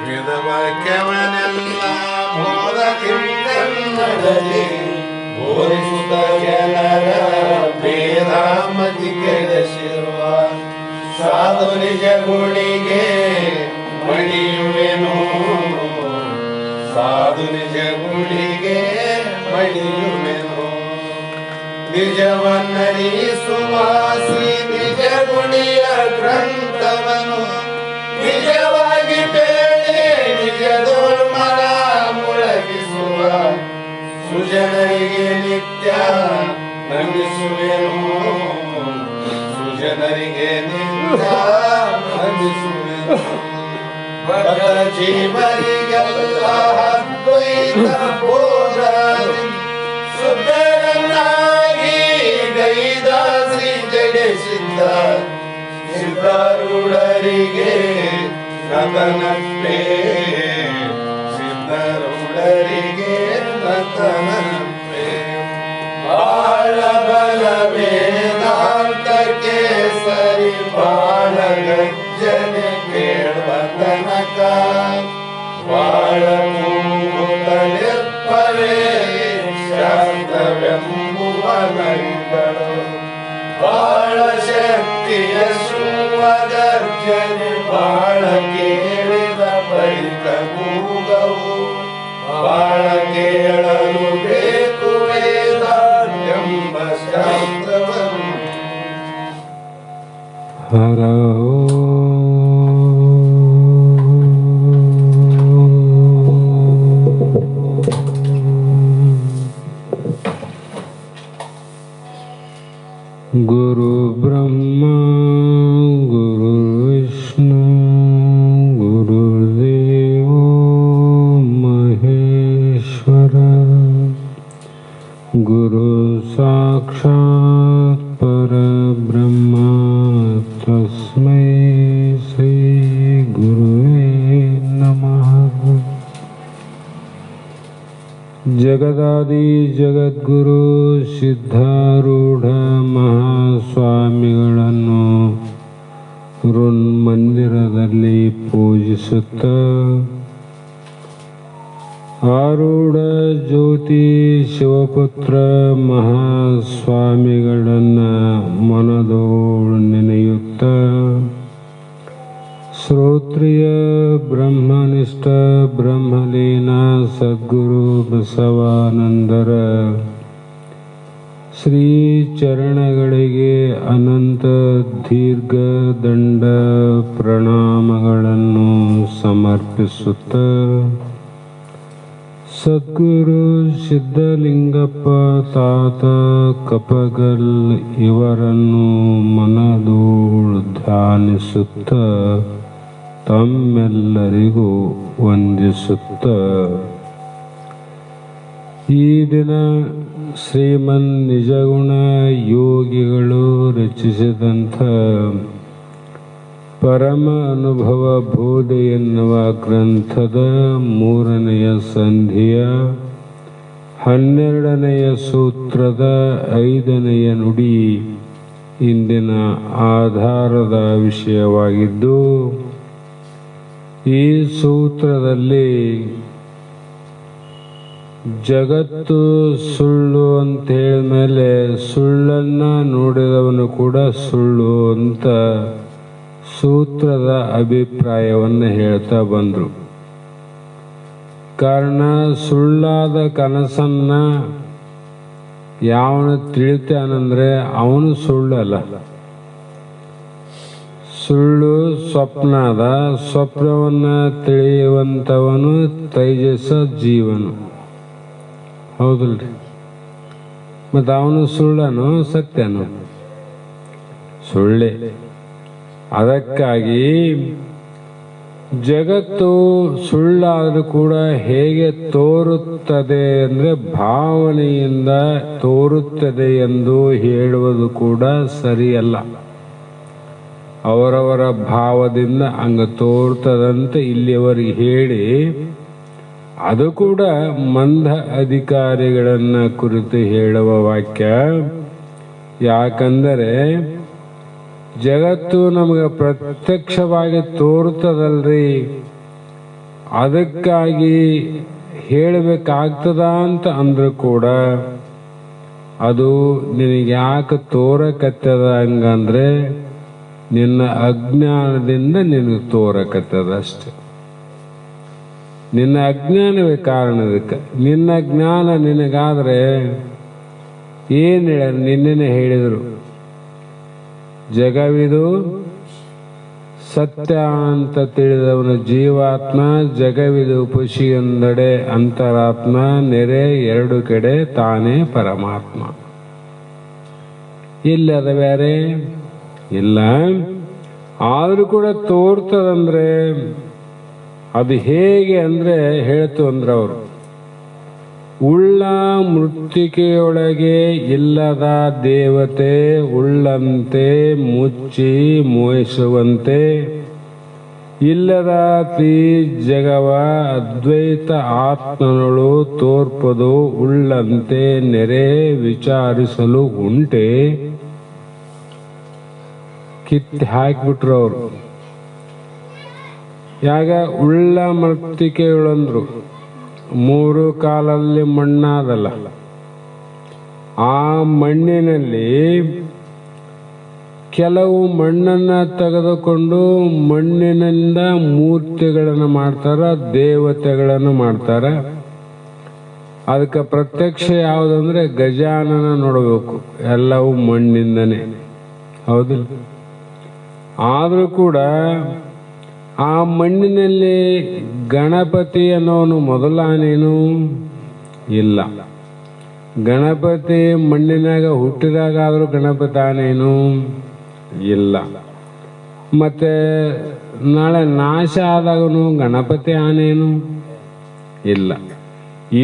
ವೇದವಾಕ್ಯವನೆಲ್ಲ ಬೋಧಕಿಂಕನ್ನಡಲಿ ಬೋಧಿಸುತ್ತ ಜನರ ವೇದಾಮತಿ ಕೆಡಿಸಿರುವ ಸಾಧು ನಿಜ ಗುಣಿಗೆ ಮಣಿಯುವೆನು ಸಾಧು ನಿಜ ಗುಣಿಗೆ ಮಣಿಯುವೆನು ನಿಜವನ್ನರಿಸುವಾಸಿ ನಿಜ ಗುಣಿಯ ಗ್ರಂಥವನು ನಿಜವಾಗಿ ಬೇಳೆ ನಿಜ ದುರ್ಮನ ಮುಳಗಿಸುವ ಸುಜನರಿಗೆ ನಿತ್ಯ ನಂಬಿಸುವೆನು ಸುಜನರಿಗೆ ನಿತ್ಯ ನಂಬಿಸುವೆನು ಬದ ಜೀವರಿಗೆಲ್ಲ ದ್ವೈತ ಬೋಧ ಸುಂದರನಾಗಿ ಗೈದ ಶ್ರೀ ಜಡಿಸಿದ್ದ ಸಿದ್ಧಾರೂಢರಿಗೆ ನತನಪ್ಪೆ ಸಿದ್ಧಾರೂಢರಿಗೆ ನತನಪ್ಪೆ ಬಾಳ ಬಲ ವೇದಾಂತಕ್ಕೆ ಸರಿ ಬಾಳ ಗಜ್ಜನೆ ಕೇಳುವ ತನಕ ಬಾಳ ಮೂಗುತ್ತಲಿರ್ಪವೇ ಶಾಂತವೆಂಬುವ ನರಿಗಳು ಬಾಳ ಶಕ್ತಿಯ ಗರ್ಜನೆ ಬಾಳ ಕೇಳಿದ ಬಳಿಕ ಕೂಗವು ಬಾಳ ಕೇಳಲು ಬೇಕು ವೇದ ಎಂಬ ಶಾಸ್ತ್ರವನ್ನು ಹರ ಗುರು ಬ್ರಹ್ಮ ಗುರು ವಿಷ್ಣು ಗುರುದೇವೋ ಮಹೇಶ್ವರ ಗುರು ಸಾಕ್ಷಾತ್ ಪರಬ್ರಹ್ಮ ತಸ್ಮೈ ಶ್ರೀ ಗುರುವೇ ನಮಃ. ಜಗದಾದಿ ಜಗದ್ಗುರು ಸಿದ್ಧಾರೂಢ ಮಹಾಸ್ವಾಮಿಗಳನ್ನು ಋನ್ಮಂದಿರದಲ್ಲಿ ಪೂಜಿಸುತ್ತ ಆರೂಢ ಜ್ಯೋತಿ ಶಿವಪುತ್ರ ಮಹಾಸ್ವಾಮಿಗಳನ್ನು ಮನದೋಳು ನೆನೆಯುತ್ತ ಶ್ರೋತ್ರಿಯ ಬ್ರಹ್ಮನಿಷ್ಠ ಬ್ರಹ್ಮಲೀನ ಸದ್ಗುರು ಬಸವಾನಂದರ ಶ್ರೀ ಚರಣಗಳಿಗೆ ಅನಂತ ದೀರ್ಘ ದಂಡ ಪ್ರಣಾಮಗಳನ್ನು ಸಮರ್ಪಿಸುತ್ತ ಸದ್ಗುರು ಸಿದ್ಧಲಿಂಗಪ್ಪ ತಾತ ಕಪಗಲ್ ಇವರನ್ನು ಮನದೋಳು ಧ್ಯಾನಿಸುತ್ತ ತಮ್ಮೆಲ್ಲರಿಗೂ ವಂದಿಸುತ್ತ ಈ ದಿನ ಶ್ರೀಮನ್ ನಿಜಗುಣ ಯೋಗಿಗಳು ರಚಿಸಿದಂಥ ಪರಮ ಅನುಭವ ಬೋಧೆ ಎನ್ನುವ ಗ್ರಂಥದ 3ನೆಯ ಸಂಧಿಯ 12ನೆಯ ಸೂತ್ರದ 5ನೆಯ ನುಡಿ ಇಂದಿನ ಆಧಾರದ ವಿಷಯವಾಗಿದ್ದು, ಈ ಸೂತ್ರದಲ್ಲಿ ಜಗತ್ತು ಸುಳ್ಳು ಅಂತ ಹೇಳಿದ್ಮೇಲೆ ಸುಳ್ಳನ್ನು ನೋಡಿದವನು ಕೂಡ ಸುಳ್ಳು ಅಂತ ಸೂತ್ರದ ಅಭಿಪ್ರಾಯವನ್ನು ಹೇಳ್ತಾ ಬಂದರು. ಕಾರಣ ಸುಳ್ಳಾದ ಕನಸನ್ನು ಯಾವನು ತಿಳಿತಾನಂದ್ರೆ ಅವನು ಸುಳ್ಳಲ್ಲ. ಸುಳ್ಳು ಸ್ವಪ್ನದ ಸ್ವಪ್ನವನ್ನು ತಿಳಿಯುವಂಥವನು ತೈಜಸ ಜೀವನು. ಹೌದಲ್ರಿ? ಮತ್ತು ಅವನು ಸುಳ್ಳನು ಸತ್ಯನು? ಸುಳ್ಳೆ. ಅದಕ್ಕಾಗಿ ಜಗತ್ತು ಸುಳ್ಳಾದರೂ ಕೂಡ ಹೇಗೆ ತೋರುತ್ತದೆ ಅಂದರೆ ಭಾವನೆಯಿಂದ ತೋರುತ್ತದೆ ಎಂದು ಹೇಳುವುದು ಕೂಡ ಸರಿಯಲ್ಲ. ಅವರವರ ಭಾವದಿಂದ ಹಂಗೆ ತೋರ್ತದಂತೆ ಇಲ್ಲಿಯವರೆಗೆ ಹೇಳಿ ಅದು ಕೂಡ ಮಂದ ಅಧಿಕಾರಿಗಳನ್ನು ಕುರಿತು ಹೇಳುವ ವಾಕ್ಯ. ಯಾಕಂದರೆ ಜಗತ್ತು ನಮಗೆ ಪ್ರತ್ಯಕ್ಷವಾಗಿ ತೋರ್ತದಲ್ರಿ, ಅದಕ್ಕಾಗಿ ಹೇಳಬೇಕಾಗ್ತದ ಅಂತ ಅಂದ್ರೂ ಕೂಡ ಅದು ನಿನಗೆ ಯಾಕೆ ತೋರಕತ್ತದ ಹಂಗಂದ್ರೆ ನಿನ್ನ ಅಜ್ಞಾನದಿಂದ ನಿನಗೆ ತೋರಕತ್ತದ ಅಷ್ಟೆ. ನಿನ್ನ ಅಜ್ಞಾನವೇ ಕಾರಣ ಇದಕ್ಕೆ. ನಿನ್ನ ಜ್ಞಾನ ನಿನಗಾದ್ರೆ ಏನು ಹೇಳ, ನಿನ್ನೆ ಹೇಳಿದರು ಜಗವಿದು ಸತ್ಯ ಅಂತ ತಿಳಿದವನ ಜೀವಾತ್ಮ, ಜಗವಿದು ಖುಷಿಯೊಂದೆಡೆ ಅಂತರಾತ್ಮ, ನೆರೆ ಎರಡು ಕಡೆ ತಾನೇ ಪರಮಾತ್ಮ. ಇಲ್ಲದ ಬೇರೆ ಇಲ್ಲ. ಆದರೂ ಕೂಡ ತೋರ್ತದಂದ್ರೆ ಅದು ಹೇಗೆ ಅಂದ್ರೆ ಹೇಳ್ತು ಅಂದ್ರೆ ಅವರು ಉಳ್ಳ ಮೃತ್ತಿಕೆಯೊಳಗೆ ಇಲ್ಲದ ದೇವತೆ ಉಳ್ಳಂತೆ ಮುಚ್ಚಿ ಮೋಹಿಸುವಂತೆ ಇಲ್ಲದ ತೀ ಜಗವ ಅದ್ವೈತ ಆತ್ಮನಳು ತೋರ್ಪದು ಉಳ್ಳಂತೆ ನೆರೆ ವಿಚಾರಿಸಲು ಉಂಟೆ. ಕಿತ್ತಿ ಹಾಕಿಬಿಟ್ರು ಅವರು. ಯಾಗ ಉಳ್ಳ ಮೃತ್ತಿಕೆಯೊಳಂದ್ರು ಮೂರು ಕಾಲಲ್ಲಿ ಮಣ್ಣಾದಲ್ಲ, ಆ ಮಣ್ಣಿನಲ್ಲಿ ಕೆಲವು ಮಣ್ಣನ್ನ ತೆಗೆದುಕೊಂಡು ಮಣ್ಣಿನಿಂದ ಮೂರ್ತಿಗಳನ್ನು ಮಾಡ್ತಾರ, ದೇವತೆಗಳನ್ನು ಮಾಡ್ತಾರ. ಅದಕ್ಕೆ ಪ್ರತ್ಯಕ್ಷ ಯಾವುದಂದ್ರೆ ಗಜಾನನ ನೋಡಬೇಕು, ಎಲ್ಲವೂ ಮಣ್ಣಿಂದನೇ, ಹೌದಿಲ್ಲ? ಆದರೂ ಕೂಡ ಆ ಮಣ್ಣಿನಲ್ಲಿ ಗಣಪತಿ ಅನ್ನೋನು ಮೊದಲಾನೇನು ಇಲ್ಲ. ಗಣಪತಿ ಮಣ್ಣಿನಾಗ ಹುಟ್ಟಿದಾಗ ಆದರೂ ಗಣಪತಿ ಆನೇನು ಇಲ್ಲ. ಮತ್ತೆ ನಾಳೆ ನಾಶ ಆದಾಗನು ಗಣಪತಿ ಆನೇನು ಇಲ್ಲ.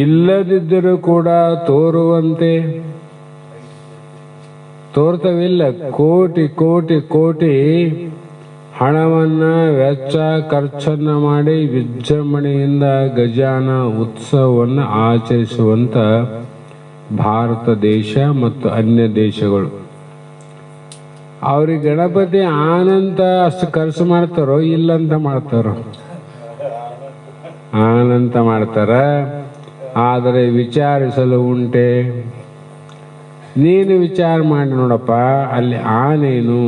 ಇಲ್ಲದಿದ್ದರೂ ಕೂಡ ತೋರುವಂತೆ ತೋರ್ತವಿಲ್ಲ. ಕೋಟಿ ಕೋಟಿ ಕೋಟಿ ಹಣವನ್ನ ವೆಚ್ಚ ಖರ್ಚನ್ನ ಮಾಡಿ ವಿಜೃಂಭಣೆಯಿಂದ ಗಜಾನ ಉತ್ಸವವನ್ನು ಆಚರಿಸುವಂತ ಭಾರತ ದೇಶ ಮತ್ತು ಅನ್ಯ ದೇಶಗಳು. ಅವ್ರಿಗೆ ಗಣಪತಿ ಆನಂತ ಅಷ್ಟು ಖರ್ಚು ಮಾಡ್ತಾರೋ ಇಲ್ಲಂತ ಮಾಡ್ತಾರೋ? ಆನಂತ ಮಾಡ್ತಾರ. ಆದರೆ ವಿಚಾರಿಸಲು ಉಂಟೆ. ನೀನು ವಿಚಾರ ಮಾಡಿ ನೋಡಪ್ಪ, ಅಲ್ಲಿ ಆನೇನು,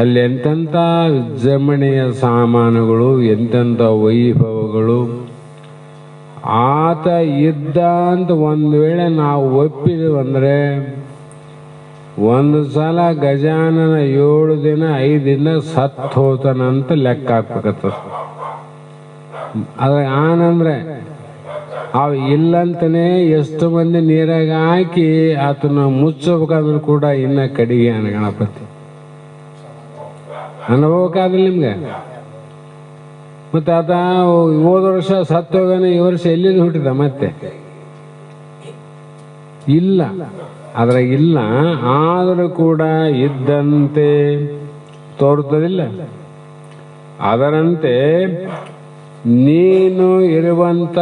ಅಲ್ಲಿ ಎಂತೆಂಥ ವಿಜೃಂಭಣೆಯ ಸಾಮಾನುಗಳು, ಎಂತೆಂಥ ವೈಭವಗಳು. ಆತ ಇದ್ದ ಅಂತ ಒಂದು ವೇಳೆ ನಾವು ಒಪ್ಪಿದೆವಂದ್ರೆ ಒಂದು ಸಲ ಗಜಾನನ 7 ದಿನ 5 ದಿನ ಸತ್ತು ಹೋತನಂತ ಲೆಕ್ಕ ಹಾಕ್ಬೇಕತ್ತ. ಅದ್ರ ಆನಂದ್ರೆ ಅವು ಇಲ್ಲಂತನೇ ಎಷ್ಟು ಮಂದಿ ನೀರಾಗ ಹಾಕಿ ಆತನ ಮುಚ್ಚಬೇಕಾದ್ರೂ ಕೂಡ ಇನ್ನ ಕಡಿಗೆ ಗಣಪತಿ ಅನ್ಬೇಕಾದ್ರೆ ನಿಮ್ಗೆ. ಮತ್ತೆ ಆತ ಹೋದ ವರ್ಷ ಸತ್ತೋಗನ ಈ ವರ್ಷ ಎಲ್ಲಿಂದ ಹುಟ್ಟಿದ ಮತ್ತೆ ಇಲ್ಲ, ಅದ್ರಾಗ ಇಲ್ಲ. ಆದರೂ ಕೂಡ ಇದ್ದಂತೆ ತೋರುತ್ತದಿಲ್ಲ. ಅದರಂತೆ ನೀನು ಇರುವಂತ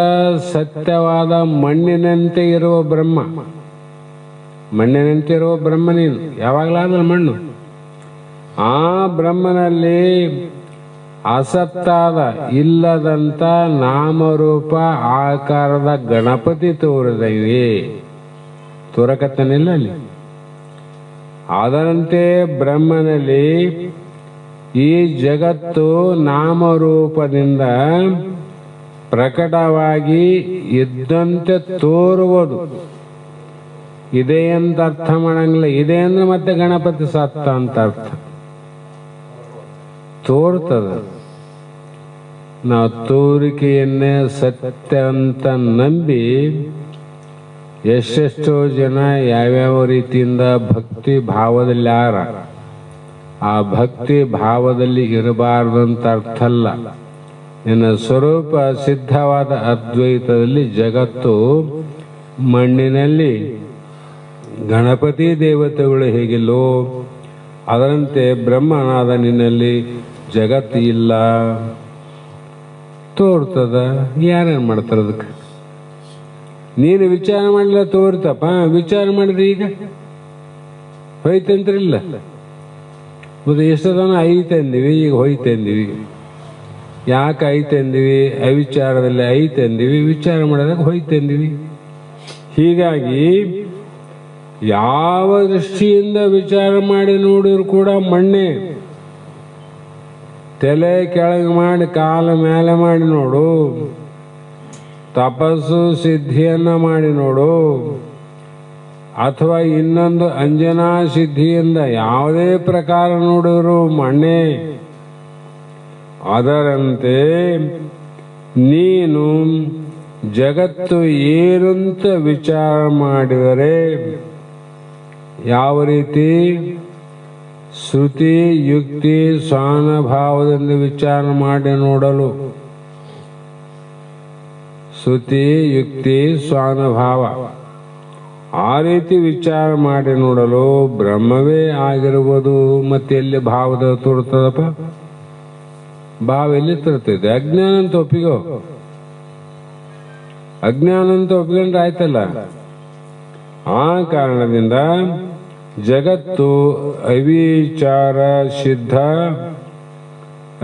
ಸತ್ಯವಾದ ಮಣ್ಣಿನಂತೆ ಇರುವ ಬ್ರಹ್ಮ, ಮಣ್ಣಿನಂತೆ ಇರುವ ಬ್ರಹ್ಮ ನೀನು ಯಾವಾಗಲಾದ್ರೂ ಮಣ್ಣು. ಆ ಬ್ರಹ್ಮನಲ್ಲಿ ಅಸತ್ತಾದ ಇಲ್ಲದಂತ ನಾಮರೂಪ ಆಕಾರದ ಗಣಪತಿ ತೋರಿದವೆ. ತೋರಕತ್ತನಿಲ್ಲ ಅಲ್ಲಿ. ಅದರಂತೆ ಬ್ರಹ್ಮನಲ್ಲಿ ಈ ಜಗತ್ತು ನಾಮರೂಪದಿಂದ ಪ್ರಕಟವಾಗಿ ಇದ್ದಂತೆ ತೋರುವುದು. ಇದೆ ಅಂತ ಅರ್ಥ ಮಾಡಂಗಿಲ್ಲ. ಇದೆ ಅಂದ್ರೆ ಮತ್ತೆ ಗಣಪತಿ ಸತ್ತ ಅಂತ ಅರ್ಥ. ತೋರ್ತದ. ನಾವು ತೋರಿಕೆಯನ್ನೇ ಸತ್ಯ ಅಂತ ನಂಬಿ ಎಷ್ಟೆಷ್ಟೋ ಜನ ಯಾವ್ಯಾವ ರೀತಿಯಿಂದ ಭಕ್ತಿ ಭಾವದಲ್ಲಿ ಆ ಭಕ್ತಿ ಭಾವದಲ್ಲಿ ಇರಬಾರ್ದಂತ ಅರ್ಥ ಅಲ್ಲ. ನಿನ್ನ ಸ್ವರೂಪ ಸಿದ್ಧವಾದ ಅದ್ವೈತದಲ್ಲಿ ಜಗತ್ತು ಮಣ್ಣಿನಲ್ಲಿ ಗಣಪತಿ ದೇವತೆಗಳು ಹೇಗಿಲ್ಲೋ ಅದರಂತೆ ಬ್ರಹ್ಮನಾದ ನಿನ್ನಲ್ಲಿ ಜಗತ್ತು ಇಲ್ಲ. ತೋರ್ತದ. ಯಾರೇನು ಮಾಡ್ತಾರ ಅದಕ್ಕೆ? ನೀನು ವಿಚಾರ ಮಾಡಲಿಲ್ಲ, ತೋರ್ತಪ್ಪ. ವಿಚಾರ ಮಾಡಿದ್ರೆ ಈಗ ಹೋಯ್ತಂತ್ರಿಲ್ಲ. ಮತ್ತೆ ಎಷ್ಟೋ ಐತಂದಿವಿ, ಈಗ ಹೋಯ್ತಂದಿವಿ. ಯಾಕೆ ಐತೆಂದಿವಿ? ಅವಿಚಾರದಲ್ಲಿ ಐತೆಂದಿವಿ, ವಿಚಾರ ಮಾಡಿದಾಗ ಹೋಯ್ತೆಂದಿವಿ. ಹೀಗಾಗಿ ಯಾವ ದೃಷ್ಟಿಯಿಂದ ವಿಚಾರ ಮಾಡಿ ನೋಡಿದ್ರು ಕೂಡ ಮಣ್ಣೆ. ತಲೆ ಕೆಳಗೆ ಮಾಡಿ ಕಾಲ ಮೇಲೆ ಮಾಡಿ ನೋಡು, ತಪಸ್ಸು ಸಿದ್ಧಿಯನ್ನ ಮಾಡಿ ನೋಡು, ಅಥವಾ ಇನ್ನೊಂದು ಅಂಜನಾ ಸಿದ್ಧಿಯಿಂದ ಯಾವುದೇ ಪ್ರಕಾರ ನೋಡಿದ್ರು ಮಣ್ಣೆ. ಅದರಂತೆ ನೀನು ಜಗತ್ತು ಏನಂತ ವಿಚಾರ ಮಾಡಿದರೆ ಯಾವ ರೀತಿ ಶ್ರುತಿ ಯುಕ್ತಿ ಸ್ವಾನುಭಾವದಿಂದ ವಿಚಾರ ಮಾಡಿ ನೋಡಲು, ಶ್ರುತಿ ಯುಕ್ತಿ ಸ್ವಾನುಭಾವ ಆ ರೀತಿ ವಿಚಾರ ಮಾಡಿ ನೋಡಲು ಬ್ರಹ್ಮವೇ ಆಗಿರುವುದು. ಮತ್ತೆ ಎಲ್ಲಿ ಭಾವದ ತೋರ್ತದಪ್ಪ? ಭಾವ ಎಲ್ಲಿ ತರ್ತದೆ? ಅಜ್ಞಾನ ಅಂತ ಒಪ್ಪಿಗೋ. ಅಜ್ಞಾನ ಅಂತ ಒಪ್ಪಿಕೊಂಡ್ರೆ ಆಯ್ತಲ್ಲ. ಆ ಕಾರಣದಿಂದ ಜಗತ್ತು ಅವಿಚಾರ ಸಿದ್ಧ.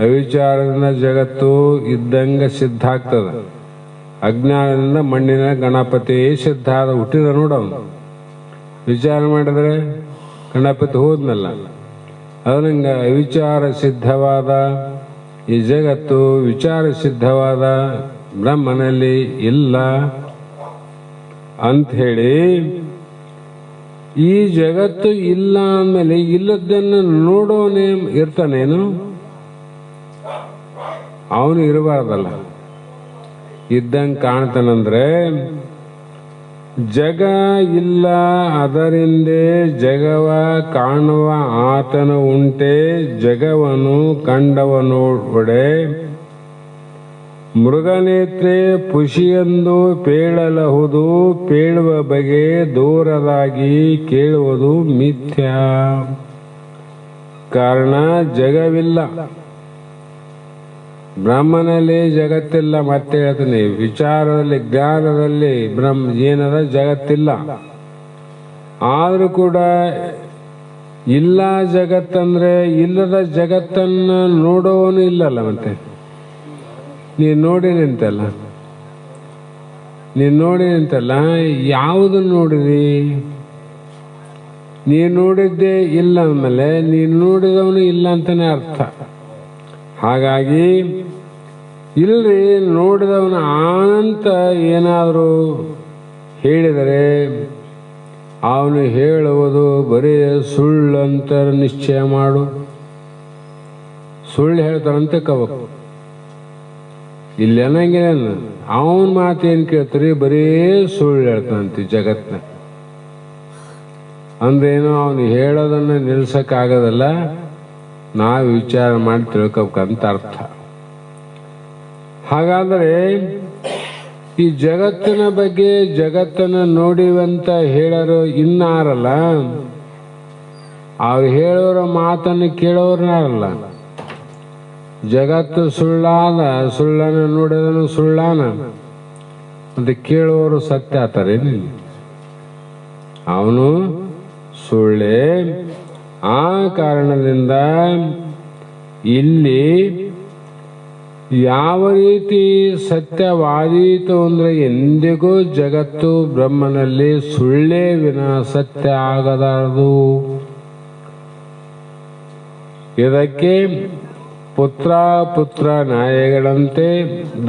ಅವಿಚಾರದಿಂದ ಜಗತ್ತು ಇದ್ದಂಗ ಸಿದ್ಧ ಆಗ್ತದ. ಅಜ್ಞಾನದಿಂದ ಮಣ್ಣಿನ ಗಣಪತಿ ಸಿದ್ಧ ಆದ ಹುಟ್ಟಿದ ನೋಡವನು. ವಿಚಾರ ಮಾಡಿದ್ರೆ ಗಣಪತಿ ಹೋದ್ನಲ್ಲ. ಅದರಂಗ ಅವಿಚಾರ ಸಿದ್ಧವಾದ ಈ ಜಗತ್ತು ವಿಚಾರ ಸಿದ್ಧವಾದ ಬ್ರಹ್ಮನಲ್ಲಿ ಇಲ್ಲ ಅಂಥೇಳಿ, ಈ ಜಗತ್ತು ಇಲ್ಲ ಅಂದಮೇಲೆ ಇಲ್ಲದನ್ನು ನೋಡೋನೇ ಇರ್ತಾನೇನು? ಅವನು ಇರಬಾರ್ದಲ್ಲ. ಇದ್ದಂಗೆ ಕಾಣ್ತಾನಂದ್ರೆ ಜಗ ಇಲ್ಲ, ಅದರಿಂದೇ ಜಗವ ಕಾಣುವ ಆತನು ಉಂಟೆ. ಜಗವನು ಕಂಡವನೊಡೆ ಮೃಗನೇತ್ರೆ ಪುಷಿಯೆಂದು ಪೇಳಲಹುದು. ಪೇಳುವ ಬಗೆ ದೂರದಾಗಿ ಕೇಳುವುದು ಮಿಥ್ಯ. ಕಾರಣ ಜಗವಿಲ್ಲ, ಬ್ರಹ್ಮನಲ್ಲಿ ಜಗತ್ತಿಲ್ಲ. ಮತ್ತೆ ಹೇಳ್ತೀನಿ, ವಿಚಾರದಲ್ಲಿ ಜ್ಞಾನದಲ್ಲಿ ಏನದ ಜಗತ್ತಿಲ್ಲ. ಆದರೂ ಕೂಡ ಇಲ್ಲ ಜಗತ್ತಂದ್ರೆ ಇಲ್ಲದ ಜಗತ್ತನ್ನು ನೋಡೋನು ಇಲ್ಲಲ್ಲ. ಮತ್ತೆ ನೀನು ನೋಡಿ ನಿಂತಲ್ಲ, ಯಾವುದನ್ನು ನೋಡಿದಿ? ನೀನು ನೋಡಿದ್ದೇ ಇಲ್ಲ ಅಂದಮೇಲೆ ನೀನು ನೋಡಿದವನು ಇಲ್ಲ ಅಂತಾನೆ ಅರ್ಥ. ಹಾಗಾಗಿ ಇಲ್ರಿ, ನೋಡಿದವನ ಆನಂತ ಏನಾದರೂ ಹೇಳಿದರೆ ಅವನು ಹೇಳುವುದು ಬರೀ ಸುಳ್ಳಂತ ನಿಶ್ಚಯ ಮಾಡು. ಸುಳ್ಳು ಹೇಳ್ತಾರಂತೆ ಕವಕು. ಇಲ್ಲಿ ಅನ್ನಂಗಿಲ್ಲ, ಅವನ ಮಾತೇನು ಕೇಳ್ತೀರಿ? ಬರೀ ಸುಳ್ಳು ಹೇಳ್ತಾನಂತೆ ಜಗತ್ನ. ಅಂದ್ರೇನು? ಅವನು ಹೇಳೋದನ್ನು ನಿಲ್ಸಕ್ಕಾಗೋದಲ್ಲ, ನಾವು ವಿಚಾರ ಮಾಡಿ ತಿಳ್ಕೊಬೇಕಂತ ಅರ್ಥ. ಹಾಗಾದರೆ ಈ ಜಗತ್ತಿನ ಬಗ್ಗೆ ಜಗತ್ತನ್ನು ನೋಡಿವಂತ ಹೇಳೋರು ಇನ್ನಾರಲ್ಲ, ಅವ್ರು ಹೇಳೋರ ಮಾತನ್ನು ಕೇಳೋರ್ನಾರಲ್ಲ. ಜಗತ್ತು ಸುಳ್ಳಾದ, ಸುಳ್ಳನ್ನು ನೋಡಿದನು ಸುಳ್ಳಾನ ಅಂತ ಕೇಳುವವರು ಸತ್ಯ ಆತಾರೇನು? ಅವನು ಸುಳ್ಳೇ. ಆ ಕಾರಣದಿಂದ ಇಲ್ಲಿ ಯಾವ ರೀತಿ ಸತ್ಯವಾದೀತು ಅಂದ್ರೆ ಎಂದಿಗೂ ಜಗತ್ತು ಬ್ರಹ್ಮನಲ್ಲಿ ಸುಳ್ಳೇ ವಿನ ಸತ್ಯ ಆಗದಾರದು. ಇದಕ್ಕೆ ಪುತ್ರ ನ್ಯಾಯಗಳಂತೆ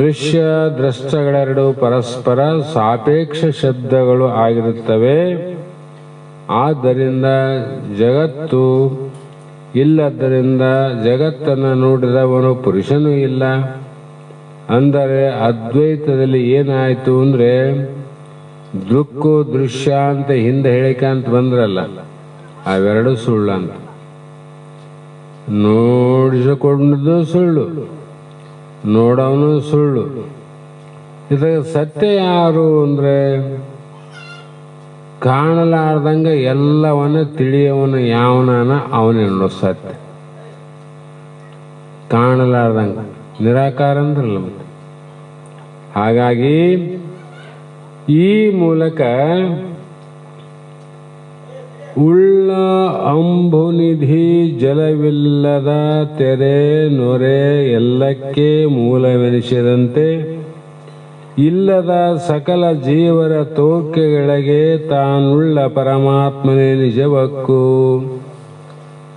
ದೃಶ್ಯ ದ್ರಷ್ಟಗಳೆರಡು ಪರಸ್ಪರ ಸಾಪೇಕ್ಷ ಶಬ್ದಗಳು ಆಗಿರುತ್ತವೆ. ಆದ್ದರಿಂದ ಜಗತ್ತು ಇಲ್ಲದ್ದರಿಂದ ಜಗತ್ತನ್ನು ನೋಡಿದವನು ಪುರುಷನೂ ಇಲ್ಲ. ಅಂದರೆ ಅದ್ವೈತದಲ್ಲಿ ಏನಾಯ್ತು ಅಂದ್ರೆ ದೃಕ್ಕು ದೃಶ್ಯ ಅಂತ ಹಿಂದೆ ಹೇಳಿಕಂತ ಬಂದ್ರಲ್ಲ, ಅವೆರಡು ಸುಳ್ಳಂತ. ನೋಡಿಸಿಕೊಂಡದ್ದು ಸುಳ್ಳು, ನೋಡವನು ಸುಳ್ಳು. ಇದಕ್ಕೆ ಸತ್ಯ ಯಾರು ಅಂದ್ರೆ ಕಾಣಲಾರ್ದಂಗ ಎಲ್ಲವನ್ನ ತಿಳಿಯವನು ಯಾವನಾನ ಅವನೇ ನೋಡೋ ಸತ್ಯ. ಕಾಣಲಾರ್ದಂಗ ನಿರಾಕಾರ ಅಂದ್ರಲ್ಲ. ಮತ್ತೆ ಹಾಗಾಗಿ ಈ ಮೂಲಕ ಉಳ್ಳ ಅಂಬುನಿಧಿ ಜಲವಿಲ್ಲದ ತೆರೆ ನೊರೆ ಎಲ್ಲಕ್ಕೆ ಮೂಲವೆನಿಸಿದಂತೆ ಇಲ್ಲದ ಸಕಲ ಜೀವರ ತೋಕೆಗಳಿಗೆ ತಾನುಳ್ಳ ಪರಮಾತ್ಮನೇ ನಿಜವಕ್ಕು.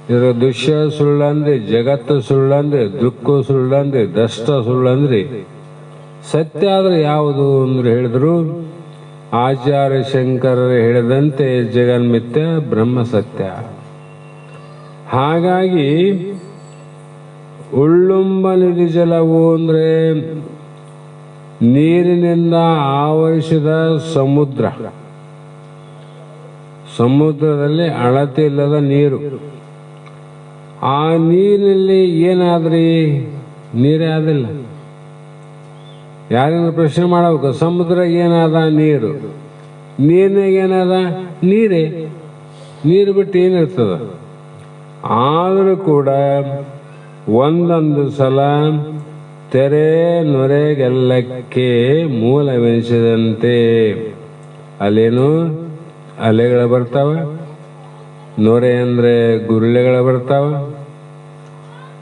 ಇದರ ದೃಶ್ಯ ಸುಳ್ಳಂದ್ರೆ, ಜಗತ್ತು ಸುಳ್ಳಂದ್ರೆ, ದುಃಖ ಸುಳ್ಳಂದ್ರೆ, ದಷ್ಟ ಸುಳ್ಳಂದ್ರೆ, ಸತ್ಯ ಆದ್ರೆ ಯಾವುದು ಅಂದ್ರೆ ಹೇಳಿದ್ರು ಆಚಾರ್ಯ ಶಂಕರರು ಹೇಳಿದಂತೆ ಜಗನ್ಮಿಥ್ಯ ಬ್ರಹ್ಮ ಸತ್ಯ. ಹಾಗಾಗಿ ಉಳ್ಳುಂಬ ನಿಧಿ ಜಲವು ಅಂದ್ರೆ ನೀರಿನಿಂದ ಆವರಿಸಿದ ಸಮುದ್ರ. ಸಮುದ್ರದಲ್ಲಿ ಅಳತೆ ಇಲ್ಲದ ನೀರು. ಆ ನೀರಿನಲ್ಲಿ ಏನಾದ್ರಿ? ನೀರೇ ಆದಿಲ್ಲ. ಯಾರಿಂದ ಪ್ರಶ್ನೆ ಮಾಡಬೇಕು? ಸಮುದ್ರ ಏನಾದ? ನೀರು. ನೀರಿನಾಗ ಏನಾದ? ನೀರೇ. ನೀರು ಬಿಟ್ಟು ಏನಿರ್ತದ? ಆದರೂ ಕೂಡ ಒಂದೊಂದು ಸಲ ತೆರೆ ನೊರೆಗೆಲ್ಲಕ್ಕೆ ಮೂಲವೆನಿಸಿದಂತೆ ಅಲ್ಲೇನು ಅಲೆಗಳು ಬರ್ತಾವ, ನೊರೆ ಅಂದ್ರೆ ಗುರುಳೆಗಳು ಬರ್ತಾವ.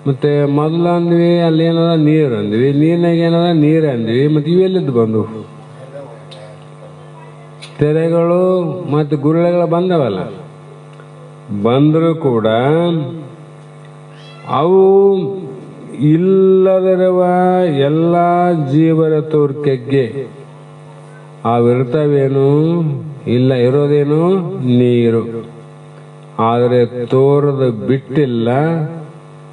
ಮತ್ತೆ ಮೊದಲು ಅಂದ್ವಿ ಅಲ್ಲೇನದ ನೀರು ಅಂದ್ವಿ, ನೀರಿನಾಗ ಏನದ ನೀರು ಅಂದ್ವಿ. ಮತ್ತೆ ಇವೆಲ್ಲಿದ್ದು ಬಂದು ತೆರೆಗಳು ಮತ್ತು ಗುರುಳೆಗಳು ಬಂದವಲ್ಲ. ಬಂದರೂ ಕೂಡ ಅವು ಇಲ್ಲದಿರುವ ಎಲ್ಲ ಜೀವರ ತೋರ್ಕೆಗೆ ಅವಿರ್ತವೇನು? ಇಲ್ಲ. ಇರೋದೇನು? ನೀರು. ಆದರೆ ತೋರದ ಬಿಟ್ಟಿಲ್ಲ,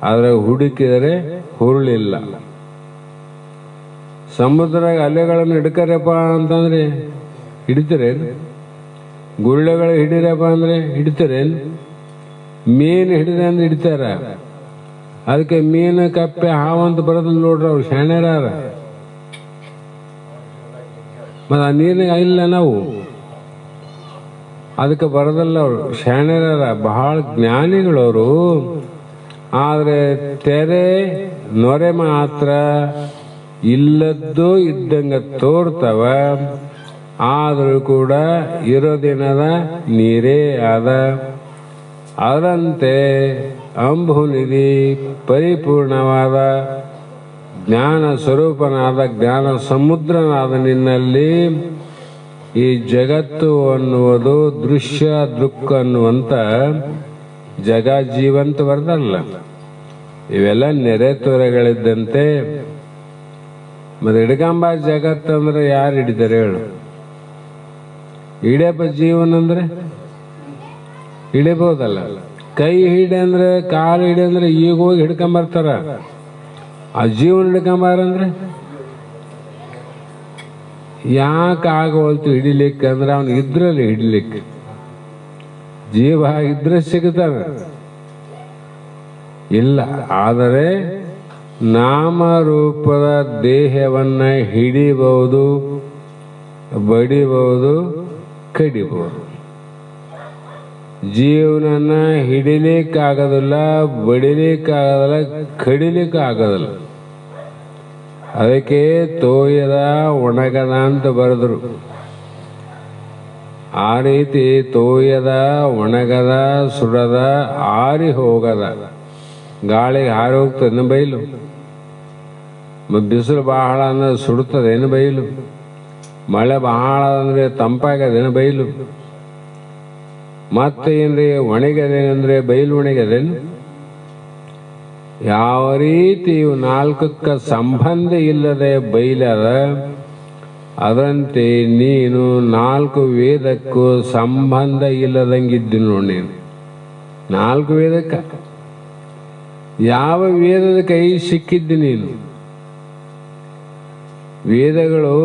ಆದರೆ ಹುಡುಕಿದರೆ ಹುರುಳಿಲ್ಲ. ಸಮುದ್ರ ಅಲೆಗಳನ್ನು ಹಿಡ್ಕರಪ್ಪ ಅಂತಂದ್ರೆ ಹಿಡಿತೀರೇನು? ಗುಳ್ಳೆಗಳು ಹಿಡಿರಪ್ಪ ಅಂದ್ರೆ ಹಿಡಿತೀರೇನು? ಮೀನು ಹಿಡಿದ್ರೆ ಅಂದ್ರೆ ಹಿಡಿತಾರ. ಅದಕ್ಕೆ ಮೀನು ಕಪ್ಪೆ ಹಾವಂತ ಬರೋದಿಲ್ಲ ನೋಡ್ರಿ, ಅವ್ರು ಶಾಣ್ಯರಾರ. ಮತ್ತು ಆ ನೀರಿನಾಗ ಇಲ್ಲ ನಾವು, ಅದಕ್ಕೆ ಬರೋದಿಲ್ಲ. ಅವರು ಶಾಣ್ಯರಾರ, ಬಹಳ ಜ್ಞಾನಿಗಳವರು. ಆದರೆ ತೆರೆ ನೊರೆ ಮಾತ್ರ ಇಲ್ಲದ್ದು ಇದ್ದಂಗೆ ತೋರ್ತವ. ಆದರೂ ಕೂಡ ಇರೋದಿನದ ನೀರೇ ಆದ. ಅದರಂತೆ ಅಂಬುನಿಧಿ ಪರಿಪೂರ್ಣವಾದ ಜ್ಞಾನ ಸ್ವರೂಪನಾದ ಜ್ಞಾನ ಸಮುದ್ರನಾದ ನಿನ್ನಲ್ಲಿ ಈ ಜಗತ್ತು ಅನ್ನುವುದು ದೃಶ್ಯ ದುಃಖ ಅನ್ನುವಂಥ ಜಗ ಜೀವಂತ ಬರ್ತಲ್ಲ, ಇವೆಲ್ಲ ನೆರೆ ತೊರೆಗಳಿದ್ದಂತೆ. ಮತ್ತೆ ಹಿಡ್ಕಂಬ ಜಗತ್ತಂದ್ರೆ ಯಾರು ಹಿಡಿತಾರೆ ಹೇಳು? ಹಿಡಿಯಪ್ಪ ಜೀವನ ಅಂದ್ರೆ ಹಿಡಿಬೋದಲ್ಲ. ಕೈ ಹಿಡಿ ಅಂದ್ರೆ, ಕಾಲು ಹಿಡಿ ಅಂದ್ರೆ ಈಗ ಹೋಗಿ ಹಿಡ್ಕೊಂಬರ್ತಾರ. ಆ ಜೀವನ ಹಿಡ್ಕೊಂಬಾರಂದ್ರೆ ಯಾಕೆ ಆಗೋಲ್ತು ಹಿಡಿಲಿಕ್ಕೆ? ಅಂದ್ರೆ ಅವನು ಇದ್ರಲ್ಲಿ ಹಿಡಿಲಿಕ್ಕೆ. ಜೀವ ಇದ್ರೆ ಸಿಗ್ತಾನೆ, ಇಲ್ಲ. ಆದರೆ ನಾಮರೂಪದ ದೇಹವನ್ನ ಹಿಡಿಬಹುದು, ಬಡಿಬಹುದು, ಕಡಿಬಹುದು. ಜೀವನನ್ನ ಹಿಡಿಲಿಕ್ಕಾಗೋದಿಲ್ಲ, ಬಡಿಲಿಕ್ಕಾಗೋದಿಲ್ಲ, ಕಡಿಲಿಕ್ಕಾಗೋದಿಲ್ಲ. ಅದಕ್ಕೆ ತೋಯದ ಒಣಗದ ಅಂತ ಬರೆದ್ರು. ಆ ರೀತಿ ತೋಯದ ಒಣಗದ ಸುಡದ ಆರಿ ಹೋಗದ. ಗಾಳಿಗೆ ಹಾರಿ ಹೋಗ್ತದೇನು ಬೈಲು? ಬಿಸಿಲು ಬಹಳ ಅಂದ್ರೆ ಸುಡುತ್ತದೇನು ಬೈಲು? ಮಳೆ ಬಹಳ ಅಂದ್ರೆ ತಂಪಾಗದೇನು ಬೈಲು? ಮತ್ತೆ ಏನ್ರಿ ಒಣಗದೇನಂದ್ರೆ ಬೈಲು ಒಣಗದೇನು? ಯಾವ ರೀತಿ ಇವು ನಾಲ್ಕಕ್ಕ ಸಂಬಂಧ ಇಲ್ಲದೆ ಬೈಲದ, ಅದರಂತೆ ನೀನು ನಾಲ್ಕು ವೇದಕ್ಕೂ ಸಂಬಂಧ ಇಲ್ಲದಂಗಿದ್ದು ನೋಡಿ. ನೀನು ನಾಲ್ಕು ವೇದಕ್ಕ ಯಾವ ವೇದದ ಕೈ ಸಿಕ್ಕಿದ್ದು ನೀನು? ವೇದಗಳು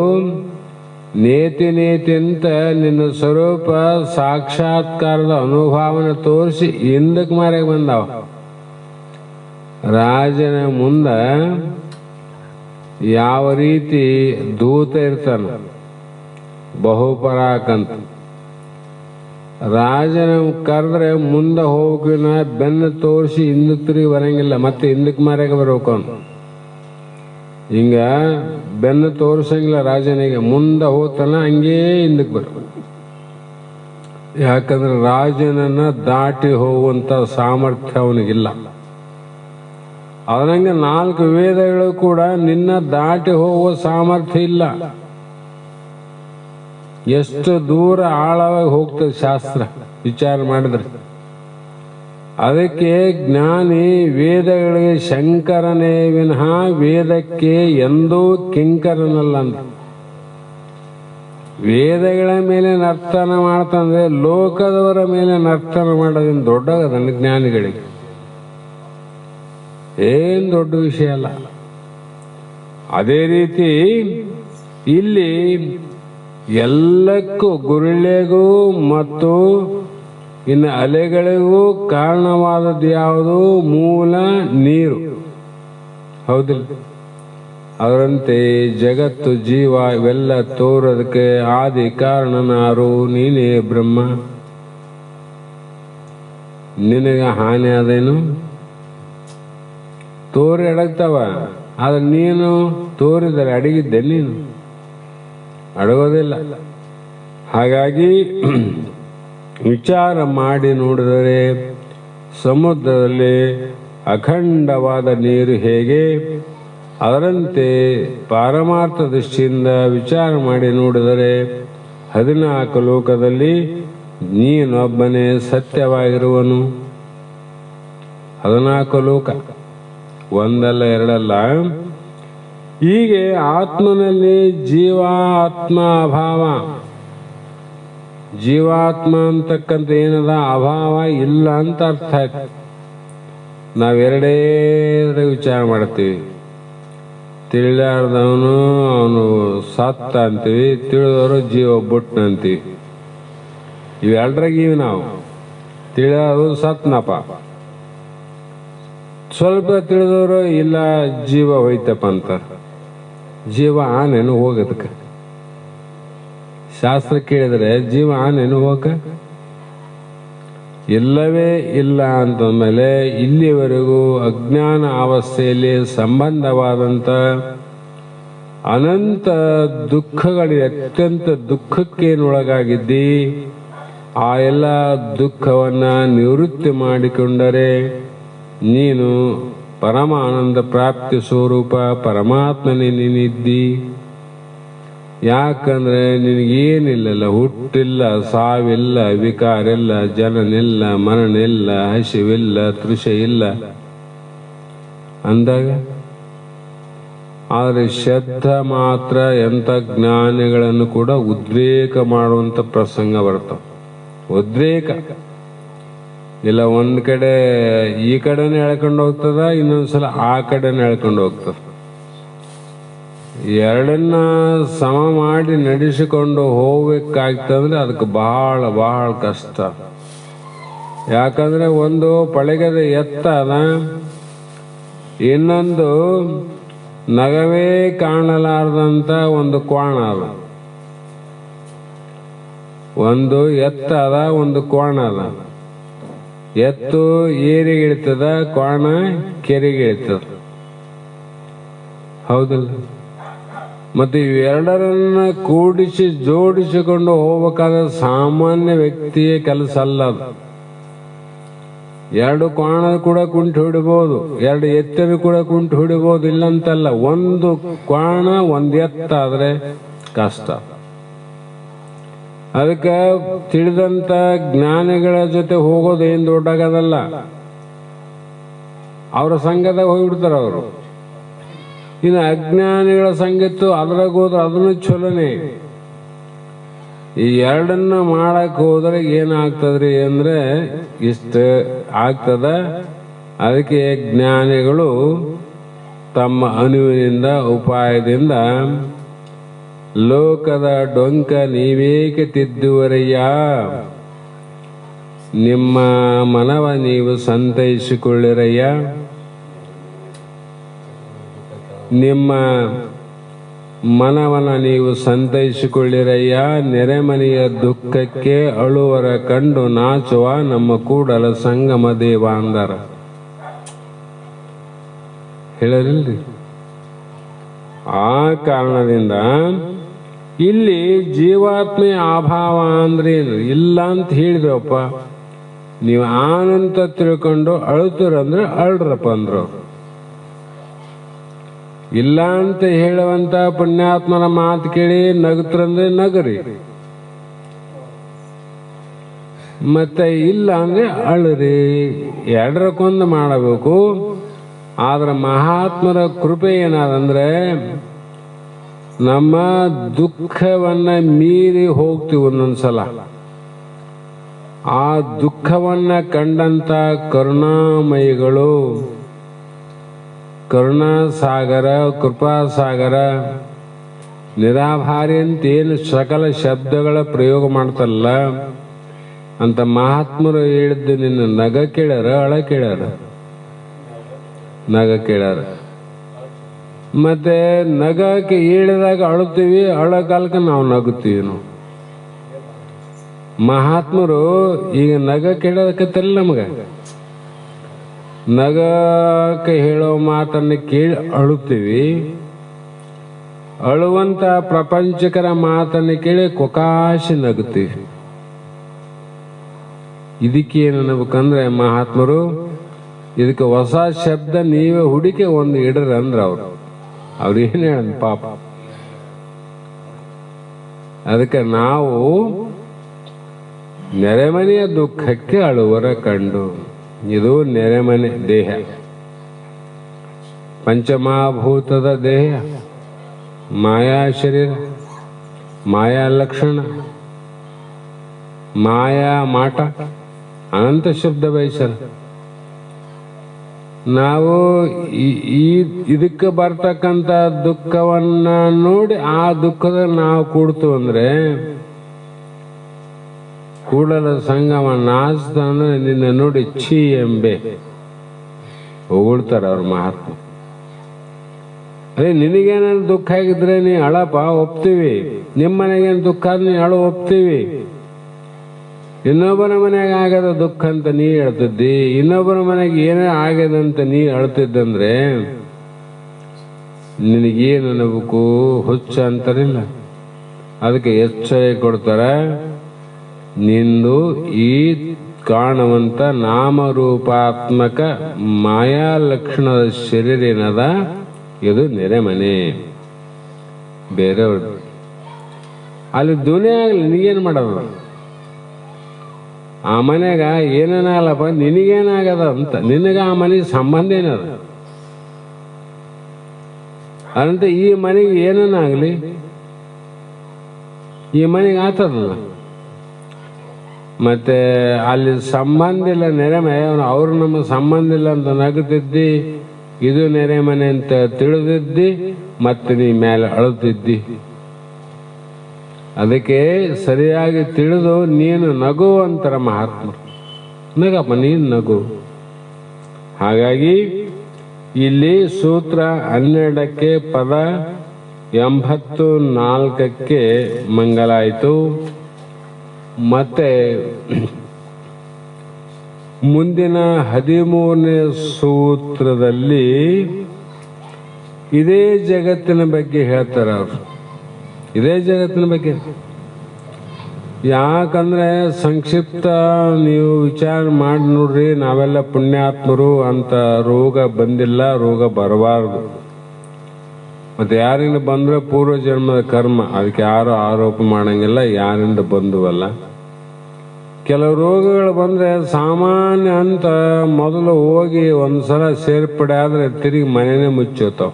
ನೇತಿ ನೇತಿ ಅಂತ ನಿನ್ನ ಸ್ವರೂಪ ಸಾಕ್ಷಾತ್ಕಾರದ ಅನುಭವನ ತೋರಿಸಿ ಹಿಂದಕ್ಕೆ ಮಾರ್ಯಾಗ ಬಂದಾವ. ರಾಜನ ಮುಂದ ಯಾವ ರೀತಿ ದೂತ ಇರ್ತಾನ ಬಹುಪರಾಕಂತ, ರಾಜನ ಕರೆದ್ರೆ ಮುಂದೆ ಹೋಗಿನ ಬೆನ್ನು ತೋರಿಸಿ ಹಿಂದಕ್ಕೆ ತಿರುಗಿ ಬರಂಗಿಲ್ಲ, ಮತ್ತೆ ಹಿಂದಕ್ಕೆ ಮಾರ್ಯಾಗ ಬರ್ಬೇಕು ಅವನು. ಹಿಂಗ ಬೆನ್ನು ತೋರಿಸಂಗಿಲ್ಲ ರಾಜನಿಗೆ. ಮುಂದೆ ಹೋಗ್ತಾನ, ಹಂಗೇ ಹಿಂದಕ್ಕೆ ಬರ್ಬೇಕು. ಯಾಕಂದ್ರೆ ರಾಜನನ್ನ ದಾಟಿ ಹೋಗುವಂತ ಸಾಮರ್ಥ್ಯ ಅವನಿಗಿಲ್ಲ. ಅದರಂಗೆ 4 ವೇದಗಳು ಕೂಡ ನಿನ್ನ ದಾಟಿ ಹೋಗುವ ಸಾಮರ್ಥ್ಯ ಇಲ್ಲ. ಎಷ್ಟು ದೂರ ಆಳವಾಗಿ ಹೋಗ್ತದೆ ಶಾಸ್ತ್ರ ವಿಚಾರ ಮಾಡಿದ್ರೆ. ಅದಕ್ಕೆ ಜ್ಞಾನಿ ವೇದಗಳಿಗೆ ಶಂಕರನೇ ವಿನಃ ವೇದಕ್ಕೆ ಎಂದೂ ಕಿಂಕರನಲ್ಲ ಅಂತ. ವೇದಗಳ ಮೇಲೆ ನರ್ತನ ಮಾಡ್ತಂದ್ರೆ ಲೋಕದವರ ಮೇಲೆ ನರ್ತನ ಮಾಡೋದೇನು ದೊಡ್ಡದನ್ನ ಜ್ಞಾನಿಗಳಿಗೆ ಏನ್ ದೊಡ್ಡ ವಿಷಯ ಅಲ್ಲ. ಅದೇ ರೀತಿ ಇಲ್ಲಿ ಎಲ್ಲಕ್ಕೂ ಗುರುಳೆಗೂ ಮತ್ತು ಇನ್ನು ಅಲೆಗಳಿಗೂ ಕಾರಣವಾದದ್ದು ಯಾವುದು? ಮೂಲ ನೀರು. ಹೌದಿಲ್ಲ? ಅದರಂತೆ ಜಗತ್ತು ಜೀವ ಇವೆಲ್ಲ ತೋರೋದಕ್ಕೆ ಆದಿ ಕಾರಣನಾರು ನೀನೇ ಬ್ರಹ್ಮ. ನಿನಗೆ ಹಾನಿ ಅದೇನು? ತೋರಿ ಅಡಗ್ತಾವ, ಆದ್ರೆ ನೀನು ತೋರಿದರೆ ಅಡಗಿದ್ದೆ, ನೀನು ಅಡಗೋದಿಲ್ಲ. ಹಾಗಾಗಿ ವಿಚಾರ ಮಾಡಿ ನೋಡಿದರೆ ಸಮುದ್ರದಲ್ಲಿ ಅಖಂಡವಾದ ನೀರು ಹೇಗೆ, ಅದರಂತೆ ಪಾರಮಾರ್ಥ ದೃಷ್ಟಿಯಿಂದ ವಿಚಾರ ಮಾಡಿ ನೋಡಿದರೆ 14 ಲೋಕದಲ್ಲಿ ನೀನೊಬ್ಬನೇ ಸತ್ಯವಾಗಿರುವನು. 14 ಲೋಕ ಒಂದಲ್ಲ ಎರಡಲ್ಲ. ಹೀಗೆ ಆತ್ಮನಲ್ಲಿ ಜೀವಾತ್ಮ ಅಭಾವ, ಜೀವಾತ್ಮ ಅಂತಕ್ಕಂಥ ಏನದ ಅಭಾವ ಇಲ್ಲ ಅಂತ ಅರ್ಥ ಆಯ್ತು. ನಾವೆರಡೇ ವಿಚಾರ ಮಾಡ್ತೀವಿ. ತಿಳಿಲಾರ್ದವನು ಅವನು ಸತ್ತ ಅಂತೀವಿ, ತಿಳಿದವರು ಜೀವ ಬುಟ್ಟ ಅಂತೀವಿ. ಇವೆರಡ್ರಾಗಿವಿ ನಾವು. ತಿಳಿದವರು ಸತ್ನಪ್ಪ, ಸ್ವಲ್ಪ ತಿಳಿದವರು ಇಲ್ಲ ಜೀವ ಹೋಯ್ತಪ್ಪ ಅಂತಾರ. ಜೀವ ಆನೇನು ಹೋಗೋದಕ್ಕೆ? ಶಾಸ್ತ್ರ ಕೇಳಿದ್ರೆ ಜೀವ ಆನೇನು ಹೋಗಕ್ಕೆ ಇಲ್ಲವೇ ಇಲ್ಲ ಅಂತಂದ್ಮೇಲೆ ಇಲ್ಲಿವರೆಗೂ ಅಜ್ಞಾನ ಅವಸ್ಥೆಯಲ್ಲಿ ಸಂಬಂಧವಾದಂಥ ಅನಂತ ದುಃಖಗಳಿಗೆ ಅತ್ಯಂತ ದುಃಖಕ್ಕೇನೊಳಗಾಗಿದ್ದಿ. ಆ ಎಲ್ಲ ದುಃಖವನ್ನು ನಿವೃತ್ತಿ ಮಾಡಿಕೊಂಡರೆ ನೀನು ಪರಮಾನಂದ ಪ್ರಾಪ್ತಿ ಸ್ವರೂಪ ಪರಮಾತ್ಮನೇ ನೀನಿದ್ದಿ. ಯಾಕಂದ್ರೆ ನಿನಗೇನಿಲ್ಲ, ಹುಟ್ಟಿಲ್ಲ, ಸಾವಿಲ್ಲ, ವಿಕಾರಿಲ್ಲ, ಜನನಿಲ್ಲ, ಮರಣವಿಲ್ಲ, ಹಸಿವಿಲ್ಲ, ತೃಷೆ ಇಲ್ಲ ಅಂದಾಗ. ಆದರೆ ಶ್ರದ್ಧ ಮಾತ್ರ ಎಂಥ ಜ್ಞಾನಿಗಳನ್ನು ಕೂಡ ಉದ್ರೇಕ ಮಾಡುವಂಥ ಪ್ರಸಂಗ ಬರ್ತಾವ. ಉದ್ರೇಕ ಇಲ್ಲ, ಒಂದು ಕಡೆ ಈ ಕಡೆನೇ ಎಳ್ಕೊಂಡು ಹೋಗ್ತದ, ಇನ್ನೊಂದ್ಸಲ ಆ ಕಡೆನೇ ಎಳ್ಕೊಂಡು ಹೋಗ್ತದ. ಎರಡನ್ನ ಸಮ ಮಾಡಿ ನಡೆಸಿಕೊಂಡು ಹೋಗ್ಬೇಕಾಗ್ತಂದ್ರೆ ಅದಕ್ಕೆ ಬಹಳ ಬಹಳ ಕಷ್ಟ. ಯಾಕಂದ್ರೆ ಒಂದು ಪಳಗದ ಎತ್ತ ಅದ, ಇನ್ನೊಂದು ನಗವೇ ಕಾಣಲಾರ್ದಂತ ಒಂದು ಕೋಣ ಅದ. ಒಂದು ಎತ್ತ ಅದ, ಒಂದು ಕೋಣ ಅದ. ಎತ್ತು ಏರಿಗಿಳಿತದ, ಕೋಣ ಕೆರೆಗಿಳಿತದ. ಹೌದಲ್ಲ? ಮತ್ತೆ ಇವೆರಡರನ್ನ ಕೂಡಿಸಿ ಜೋಡಿಸಿಕೊಂಡು ಹೋಗ್ಬೇಕಾದ ಸಾಮಾನ್ಯ ವ್ಯಕ್ತಿಯ ಕೆಲಸ ಅಲ್ಲ ಅದು. ಎರಡು ಕೋಣ ಕೂಡ ಕುಂಟು ಹೊಡಿಬಹುದು, ಎರಡು ಎತ್ತರು ಕೂಡ ಕುಂಟು ಹೊಡಿಬಹುದು, ಇಲ್ಲಂತಲ್ಲ. ಒಂದು ಕೋಣ ಒಂದು ಎತ್ತ ಆದ್ರೆ ಕಷ್ಟ. ಅದಕ್ಕೆ ತಿಳಿದಂತ ಜ್ಞಾನಿಗಳ ಜೊತೆ ಹೋಗೋದು ಏನ್ ದೊಡ್ಡಾಗದಲ್ಲ. ಅವರ ಸಂಘದಾಗ ಹೋಗ್ಬಿಡ್ತಾರ ಅವರು. ಇನ್ನು ಅಜ್ಞಾನಿಗಳ ಸಂಗತ್ತು ಅದ್ರಾಗ ಹೋದ್ರೆ ಅದನ್ನು ಚಲೋನೆ. ಈ ಎರಡನ್ನ ಮಾಡಕ್ ಹೋದ್ರೆ ಏನಾಗ್ತದ್ರಿ ಅಂದ್ರೆ ಇಷ್ಟ ಆಗ್ತದ. ಅದಕ್ಕೆ ಜ್ಞಾನಿಗಳು ತಮ್ಮ ಅನುವಿನಿಂದ ಉಪಾಯದಿಂದ ಲೋಕದ ಡೊಂಕ ನೀವೇಕೆ ತಿದ್ದುವರಯ್ಯ, ನಿಮ್ಮ ಮನವ ನೀವು ಸಂತೈಸಿಕೊಳ್ಳಿರಯ್ಯ, ನಿಮ್ಮ ಮನವನ ನೀವು ಸಂತೈಸಿಕೊಳ್ಳಿರಯ್ಯ, ನೆರೆಮನೆಯ ದುಃಖಕ್ಕೆ ಅಳುವರ ಕಂಡು ನಾಚುವ ನಮ್ಮ ಕೂಡಲ ಸಂಗಮ ದೇವ ಅಂದಾರ. ಹೇಳಲಿಲ್ರಿ? ಆ ಕಾರಣದಿಂದ ಇಲ್ಲಿ ಜೀವಾತ್ಮೆ ಅಭಾವ ಅಂದ್ರೆ ಏನು? ಇಲ್ಲ ಅಂತ ಹೇಳಿದ್ರಪ್ಪ. ನೀವು ಆನಂತ ತಿಳ್ಕೊಂಡು ಅಳ್ತೀರಂದ್ರೆ ಅಳ್ರಪ್ಪ ಅಂದ್ರು. ಇಲ್ಲ ಅಂತ ಹೇಳುವಂತ ಪುಣ್ಯಾತ್ಮನ ಮಾತು ಕೇಳಿ ನಗತ್ರಂದ್ರೆ ನಗರಿ, ಮತ್ತೆ ಇಲ್ಲ ಅಂದ್ರೆ ಅಳ್ರಿ. ಎರಡರಕ್ಕೊಂದು ಮಾಡಬೇಕು. ಆದ್ರೆ ಮಹಾತ್ಮರ ಕೃಪೆ ಏನಾದಂದ್ರೆ ನಮ್ಮ ದುಃಖವನ್ನ ಮೀರಿ ಹೋಗ್ತೀವಿ ಒಂದೊಂದ್ಸಲ. ಆ ದುಃಖವನ್ನ ಕಂಡಂತ ಕರುಣಾಮಯಿಗಳು, ಕರುಣಾಸಾಗರ, ಕೃಪಾಸಾಗರ, ನಿರಾಭಾರಿ ಅಂತೇನು ಸಕಲ ಶಬ್ದಗಳ ಪ್ರಯೋಗ ಮಾಡ್ತಲ್ಲ ಅಂತ ಮಹಾತ್ಮರು ಹೇಳಿದ್ದು ನಿನ್ನ ನಗ ಕೇಳ್ಯಾರ, ಅಳ ಕೇಳ್ಯಾರ? ನಗ ಕೇಳ್ಯಾರ. ಮತ್ತೆ ನಗಕ್ಕೆ ಹೇಳಿದಾಗ ಅಳುತ್ತೀವಿ, ಅಳೋ ಕಾಲಕ್ಕೆ ನಾವು ನಗುತ್ತೀವಿ. ನಾವು ಮಹಾತ್ಮರು ಈಗ ನಗ ಕೇಳೋದಕ್ಕತ್ತಲ್ಲ ನಮಗ. ನಗಕ್ಕೆ ಹೇಳೋ ಮಾತನ್ನು ಕೇಳಿ ಅಳುತ್ತೀವಿ, ಅಳುವಂತ ಪ್ರಪಂಚಕರ ಮಾತನ್ನು ಕೇಳಿ ಕೊಕಾಶಿ ನಗುತ್ತೀವಿ. ಇದಕ್ಕೇನು ಅನ್ನಬೇಕಂದ್ರೆ ಮಹಾತ್ಮರು ಇದಕ್ಕೆ ಹೊಸ ಶಬ್ದ ನೀವೇ ಹುಡುಕಿ ಒಂದು ಇಡ್ರಿ ಅಂದ್ರ ಅವ್ರು ಏನು ಹೇಳ ಪಾಪ. ಅದಕ್ಕೆ ನಾವು ನೆರೆಮನೆಯ ದುಃಖಕ್ಕೆ ಅಳುವರ ಕಂಡು, ಇದು ನೆರೆಮನೆ ದೇಹ, ಪಂಚಮಹಾಭೂತದ ದೇಹ, ಮಾಯಾ ಶರೀರ, ಮಾಯಾ ಲಕ್ಷಣ, ಮಾಯಾ ಮಾಟ, ಅನಂತ ಶಬ್ದ ಬಯಸರ. ನಾವು ಇದಕ್ಕೆ ಬರ್ತಕ್ಕಂಥ ದುಃಖವನ್ನ ನೋಡಿ ಆ ದುಃಖದ ನಾವು ಕೂಡ್ತು ಅಂದ್ರೆ ಕೂಡಲ ಸಂಗಮ ನಾಚ್ತಾನೆ ನಿನ್ನ ನೋಡಿ ಛೀ ಎಂಬೆ ಹೊಗಳ್ತಾರ ಅವ್ರ ಮಹಾತ್ಮ. ಅದೇ ನಿನಗೇನಾದ್ರು ದುಃಖ ಆಗಿದ್ರೆ ನೀ ಅಳಪ, ಒಪ್ತೀವಿ. ನಿಮ್ಮ ಮನೆಗೇನು ದುಃಖ ಆದ್ರೆ ನೀ ಅಳು, ಒಪ್ತೀವಿ. ಇನ್ನೊಬ್ಬರ ಮನೆಯಾಗ ಆಗದ ದುಃಖ ಅಂತ ನೀ ಹೇಳ್ತಿದ್ದಿ, ಇನ್ನೊಬ್ಬರ ಮನೆಗೆ ಏನೇ ಆಗ್ಯದಂತ ನೀ ಅಳ್ತಿದ್ದಂದ್ರೆ ನಿನಗೇನು ಅನ್ನಬೇಕು? ಹುಚ್ಚ ಅಂತಾರಿಲ್ಲ. ಅದಕ್ಕೆ ಎಚ್ಚರ ಕೊಡ್ತಾರ, ನಿಂದು ಈ ಕಾಣುವಂತ ನಾಮರೂಪಾತ್ಮಕ ಮಾಯಾ ಲಕ್ಷಣದ ಶರೀರ ಏನದ ಇದು ನೆರೆಮನೆ, ಬೇರೆಯವ್ರದ್ದು. ಅಲ್ಲಿ ದುನಿಯಾ ಆಗ್ಲಿ, ನಿನಗೇನು ಮಾಡೋದು? ಆ ಮನೆಗ ಏನೇನಾಗಲ್ಲಪ್ಪ, ನಿನಗೇನಾಗದ ಅಂತ. ನಿನಗ ಆ ಮನೆಗೆ ಸಂಬಂಧ ಏನದ ಅಂತ. ಈ ಮನೆಗೆ ಏನೇನಾಗಲಿ, ಈ ಮನೆಗೆ ಆತದಲ್ಲ. ಮತ್ತೆ ಅಲ್ಲಿ ಸಂಬಂಧ ಇಲ್ಲ, ನೆರೆಮನೆ. ಅವ್ರು ನಮ್ಮ ಸಂಬಂಧ ಇಲ್ಲ ಅಂತ ನಗುತ್ತಿದ್ದಿ, ಇದು ನೆರೆಮನೆ ಅಂತ ತಿಳಿದಿದ್ದಿ, ಮತ್ತೆ ನೀ ಮೇಲೆ ಅಳುತ್ತಿದ್ದಿ. ಅದಕ್ಕೆ ಸರಿಯಾಗಿ ತಿಳಿದು ನೀನು ನಗು ಅಂತರ ಮಹಾತ್ಮರು. ನಗಪ್ಪ, ನೀನು ನಗು. ಹಾಗಾಗಿ ಇಲ್ಲಿ ಸೂತ್ರ 12ಕ್ಕೆ ಪದ 84ಕ್ಕೆ ಮಂಗಲ ಆಯಿತು. ಮತ್ತೆ ಮುಂದಿನ 13ನೇ ಸೂತ್ರದಲ್ಲಿ ಇದೇ ಜಗತ್ತಿನ ಬಗ್ಗೆ ಹೇಳ್ತಾರೆ ಅವರು. ಇದೇ ಜಗತ್ತಿನ ಬಗ್ಗೆ. ಯಾಕಂದ್ರೆ ಸಂಕ್ಷಿಪ್ತ ನೀವು ವಿಚಾರ ಮಾಡಿ ನೋಡ್ರಿ, ನಾವೆಲ್ಲ ಪುಣ್ಯಾತ್ಮರು ಅಂತ ರೋಗ ಬಂದಿಲ್ಲ, ರೋಗ ಬರಬಾರ್ದು. ಮತ್ತೆ ಯಾರಿಂದ ಬಂದ್ರೆ ಪೂರ್ವ ಜನ್ಮದ ಕರ್ಮ, ಅದಕ್ಕೆ ಯಾರು ಆರೋಪ ಮಾಡಂಗಿಲ್ಲ, ಯಾರಿಂದ ಬಂದುವಲ್ಲ. ಕೆಲವು ರೋಗಗಳು ಬಂದ್ರೆ ಸಾಮಾನ್ಯ ಅಂತ ಮೊದಲು ಹೋಗಿ ಒಂದ್ಸಲ ಸೇರ್ಪಡೆ ಆದ್ರೆ ತಿರುಗಿ ಮನೆನೇ ಮುಚ್ಚೋತಾವ.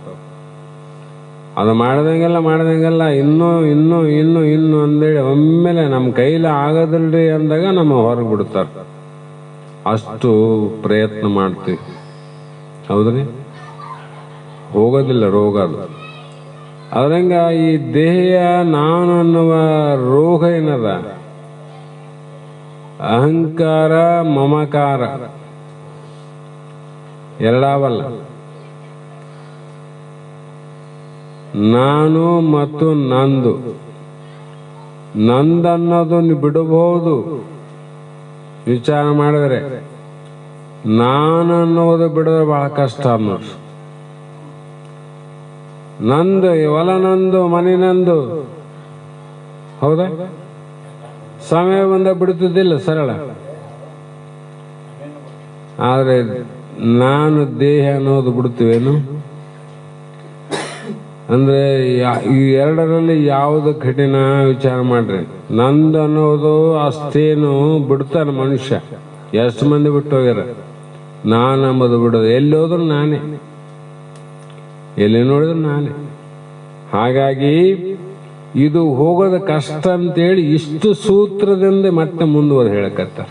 ಅದು ಮಾಡ್ದಂಗೆಲ್ಲ ಇನ್ನೂ ಇನ್ನೂ ಇನ್ನೂ ಇನ್ನೂ ಅಂದೇಳಿ ಒಮ್ಮೆಲೆ ನಮ್ಮ ಕೈಲಿ ಆಗೋದಿಲ್ರಿ ಅಂದಾಗ ನಮ್ಮ ಹೊರಗೆ ಬಿಡ್ತಾರೆ. ಅಷ್ಟು ಪ್ರಯತ್ನ ಮಾಡ್ತೀವಿ, ಹೌದ್ರಿ? ಹೋಗೋದಿಲ್ಲ ರೋಗ ಅದು. ಅದ್ರಂಗ ಈ ದೇಹ ನಾನು ಅನ್ನುವ ರೋಗ ಏನದ, ಅಹಂಕಾರ ಮಮಕಾರ ಎರಡಾವಲ್ಲ. ನಾನು ಮತ್ತು ನಂದು. ನಂದನ್ನೋದು ಬಿಡಬಹುದು ವಿಚಾರ ಮಾಡಿದ್ರೆ, ನಾನು ಅನ್ನೋದು ಬಿಡಿದ್ರೆ ಬಹಳ ಕಷ್ಟ ಅನ್ನೋದು. ನಂದು, ಹೊಲ ನಂದು, ಮನೆ ನಂದು, ಹೌದಾ? ಸಮಯ ಬಂದ ಬಿಡುತ್ತಿದ್ದಿಲ್ಲ ಸರಳ. ಆದರೆ ನಾನು ದೇಹ ಅನ್ನೋದು ಬಿಡ್ತೀವೇನು? ಅಂದ್ರೆ ಈ ಎರಡರಲ್ಲಿ ಯಾವುದು ಕಠಿಣ ವಿಚಾರ ಮಾಡ್ರಿ. ನಂದು ಅನ್ನೋದು ಅಷ್ಟೇನು ಬಿಡ್ತಾನೆ ಮನುಷ್ಯ. ಎಷ್ಟು ಮಂದಿ ಬಿಟ್ಟು ಹೋಗ್ಯಾರ. ನಾನು ಅಂಬುದು ಬಿಡೋದು. ಎಲ್ಲಿ ಹೋದ್ರು ನಾನೇ, ಎಲ್ಲಿ ನೋಡಿದ್ರು ನಾನೇ. ಹಾಗಾಗಿ ಇದು ಹೋಗೋದ ಕಷ್ಟ ಅಂತೇಳಿ ಇಷ್ಟು ಸೂತ್ರದಿಂದ ಮತ್ತೆ ಮುಂದುವರೆದು ಹೇಳಕತ್ತಾರ.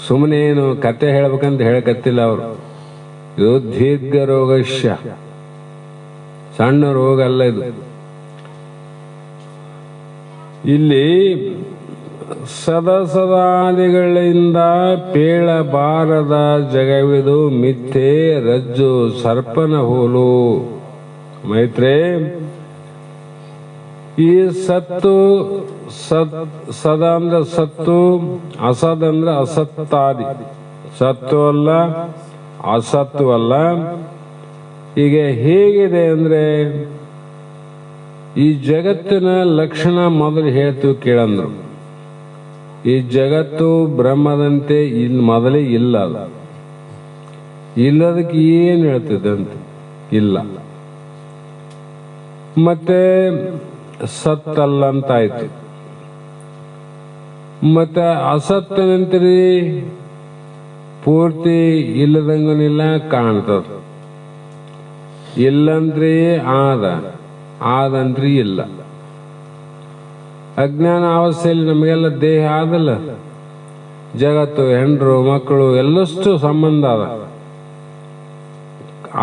ಸುಮ್ಮನೆ ಏನು ಕತೆ ಹೇಳ್ಬೇಕಂತ ಹೇಳಕತ್ತಿಲ್ಲ ಅವರು. ಇದು ದೀರ್ಘ ರೋಗಶ್ಯ, ಸಣ್ಣ ರೋಗ ಅಲ್ಲ ಇದು. ಇಲ್ಲಿ ಸದಸದಾದಿಗಳಿಂದ ಪೇಳಬಾರದ ಜಗವಿದು ಮಿಥ್ಯೆ ರಜ್ಜು ಸರ್ಪನ ಹೋಲು. ಮೈತ್ರೇ, ಈ ಸತ್ತು ಸದ ಅಂದ್ರೆ ಸತ್ತು, ಅಸದ್ ಅಂದ್ರೆ ಅಸತ್ತಾದಿ. ಸತ್ತು ಅಲ್ಲ, ಅಸತ್ತು ಅಲ್ಲ. ಈಗ ಹೇಗಿದೆ ಅಂದ್ರೆ, ಈ ಜಗತ್ತಿನ ಲಕ್ಷಣ ಮೊದಲು ಹೇಳ್ತೀವಿ ಕೇಳಂದ್ರು. ಈ ಜಗತ್ತು ಬ್ರಹ್ಮದಂತೆ ಮೊದಲೇ ಇಲ್ಲ. ಅದು ಇಲ್ಲದಕ್ಕೆ ಏನು ಹೇಳ್ತಿದ್ದಂತ ಇಲ್ಲ. ಮತ್ತೆ ಸತ್ತಲ್ಲ ಅಂತ ಆಯ್ತು. ಮತ್ತೆ ಅಸತ್ತನಂತರಿ ಪೂರ್ತಿ ಇಲ್ಲದಂಗನಿಲ್ಲ, ಕಾಣ್ತದ. ಇಲ್ಲಂದ್ರಿ ಆದಂದ್ರಿ ಇಲ್ಲ. ಅಜ್ಞಾನ ಅವಸ್ಥೆಯಲ್ಲಿ ನಮಗೆಲ್ಲ ದೇಹ ಆದಲ್ಲ, ಜಗತ್ತು, ಹೆಂಡ್ರು, ಮಕ್ಕಳು ಎಲ್ಲಷ್ಟು ಸಂಬಂಧ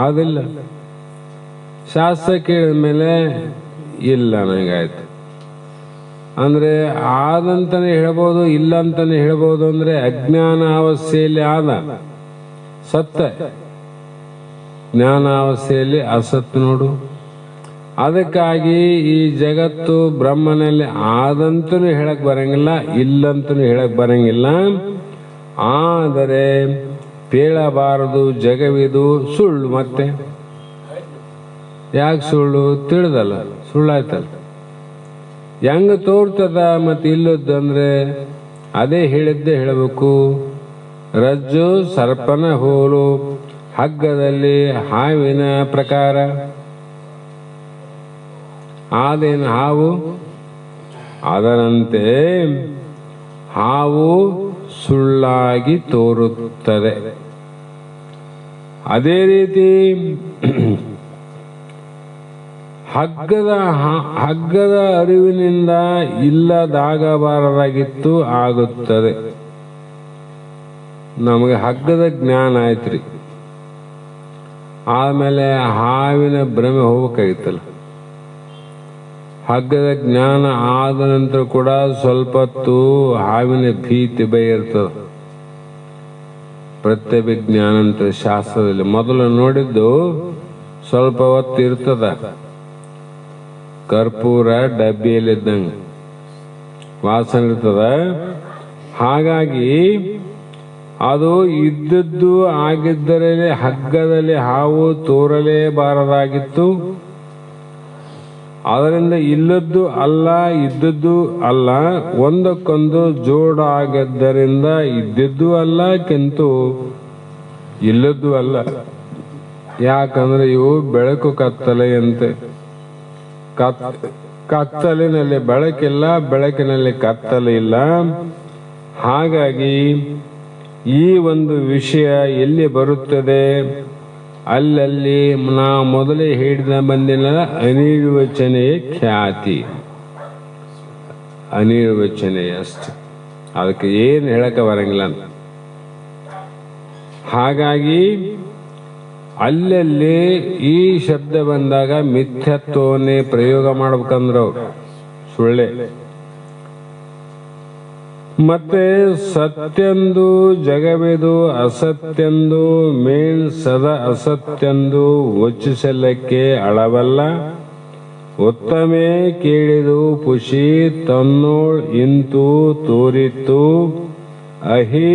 ಆದಿಲ್ಲ. ಶಾಸ್ತ್ರ ಕೇಳಿದ ಮೇಲೆ ಇಲ್ಲ ನನಗಾಯ್ತು ಅಂದ್ರೆ ಆದಂತಾನೆ ಹೇಳ್ಬೋದು, ಇಲ್ಲ ಅಂತಾನೆ ಹೇಳ್ಬೋದು. ಅಂದ್ರೆ ಅಜ್ಞಾನ ಅವಸ್ಥೆಯಲ್ಲಿ ಸತ್ತ, ಜ್ಞಾನಾವಸ್ಥೆಯಲ್ಲಿ ಅಸತ್ ನೋಡು. ಅದಕ್ಕಾಗಿ ಈ ಜಗತ್ತು ಬ್ರಹ್ಮನಲ್ಲಿ ಆದಂತನೂ ಹೇಳಕ್ ಬರಂಗಿಲ್ಲ, ಇಲ್ಲಂತನೂ ಹೇಳಕ್ ಬರಂಗಿಲ್ಲ. ಆದರೆ ಪೇಳಬಾರದು ಜಗವಿದು ಸುಳ್ಳು. ಮತ್ತೆ ಯಾಕೆ ಸುಳ್ಳು? ತಿಳಿದಲ್ಲ, ಸುಳ್ಳಾಯ್ತಲ್ಲ. ಹೆಂಗ ತೋರ್ತದ ಮತ್ತೆ ಇಲ್ಲದ್ದು ಅಂದ್ರೆ ಅದೇ ಹೇಳಿದ್ದೇ ಹೇಳಬೇಕು. ರಜ್ಜು ಸರ್ಪನ ಹೋಲು, ಹಗ್ಗದಲ್ಲಿ ಹಾವಿನ ಪ್ರಕಾರ. ಆದೇನು ಹಾವು? ಅದರಂತೆ ಹಾವು ಸುಳ್ಳಾಗಿ ತೋರುತ್ತದೆ. ಅದೇ ರೀತಿ ಹಗ್ಗದ ಅರಿವಿನಿಂದ ಇಲ್ಲದಾಗಬಾರದಾಗಿತ್ತು ಆಗುತ್ತದೆ. ನಮಗೆ ಹಗ್ಗದ ಜ್ಞಾನ ಆಯ್ತ್ರಿ, ಆಮೇಲೆ ಹಾವಿನ ಭ್ರಮೆ ಹೋಗ್ಬೇಕಾಗಿತ್ತಲ್ಲ. ಹಗ್ಗದ ಜ್ಞಾನ ಆದ ನಂತರ ಕೂಡ ಸ್ವಲ್ಪ ಹೊತ್ತು ಹಾವಿನ ಭೀತಿ ಭಯ ಇರ್ತದ. ಪ್ರತ್ಯಭಿಜ್ಞಾನ ಅಂತ ಶಾಸ್ತ್ರದಲ್ಲಿ ಮೊದಲು ನೋಡಿದ್ದು ಸ್ವಲ್ಪ ಹೊತ್ತು ಇರ್ತದ. ಕರ್ಪೂರ ಡಬ್ಬಿಯಲ್ಲಿದ್ದಂಗ ವಾಸನೆ ಇರ್ತದ. ಹಾಗಾಗಿ ಅದು ಇದ್ದದ್ದು ಆಗಿದ್ದರೆ ಹಗ್ಗದಲ್ಲಿ ಹಾವು ತೋರಲೇಬಾರದಾಗಿತ್ತು. ಅದರಿಂದ ಇಲ್ಲದ್ದು ಅಲ್ಲ, ಇದ್ದದ್ದು ಅಲ್ಲ, ಒಂದಕ್ಕೊಂದು ಜೋಡಾಗಿದ್ದರಿಂದ ಇದ್ದದ್ದು ಅಲ್ಲ, ಕಿಂತು ಇಲ್ಲದ್ದು ಅಲ್ಲ. ಯಾಕಂದ್ರೆ ಇವು ಬೆಳಕು ಕತ್ತಲೆಯಂತೆ. ಕತ್ತಲಿನಲ್ಲಿ ಬೆಳಕಿಲ್ಲ, ಬೆಳಕಿನಲ್ಲಿ ಕತ್ತಲೆ ಇಲ್ಲ. ಹಾಗಾಗಿ ಈ ಒಂದು ವಿಷಯ ಎಲ್ಲಿ ಬರುತ್ತದೆ, ಅಲ್ಲಲ್ಲಿ ನಾ ಮೊದಲೇ ಹೇಳಿದ ಬಂದಿನ ಅನಿರ್ವಚನೆಯ ಖ್ಯಾತಿ, ಅನಿರ್ವಚನೆಯ ಅಷ್ಟೆ. ಅದಕ್ಕೆ ಏನು ಹೇಳಕ್ಕೆ ಬರಂಗಿಲ್ಲ ಅಂತ. ಹಾಗಾಗಿ ಅಲ್ಲಲ್ಲಿ ಈ ಶಬ್ದ ಬಂದಾಗ ಮಿಥ್ಯತ್ವವನ್ನೇ ಪ್ರಯೋಗ ಮಾಡ್ಬೇಕಂದ್ರೆ ಅವ್ರು ಸುಳ್ಳೆ. ಮತ್ತೆ ಸತ್ಯಂದು ಜಗವೆದು ಅಸತ್ಯಂದು ಮೇನ್ ಸದ ಅಸತ್ಯಂದು ವಚಿಸಲಕ್ಕೆ ಅಳವಲ್ಲ. ಉತ್ತಮೇ ಕೇಳಿದು ಪುಷಿ ತನ್ನೋಳ್ ಇಂತು ತೋರಿತು ಅಹಿ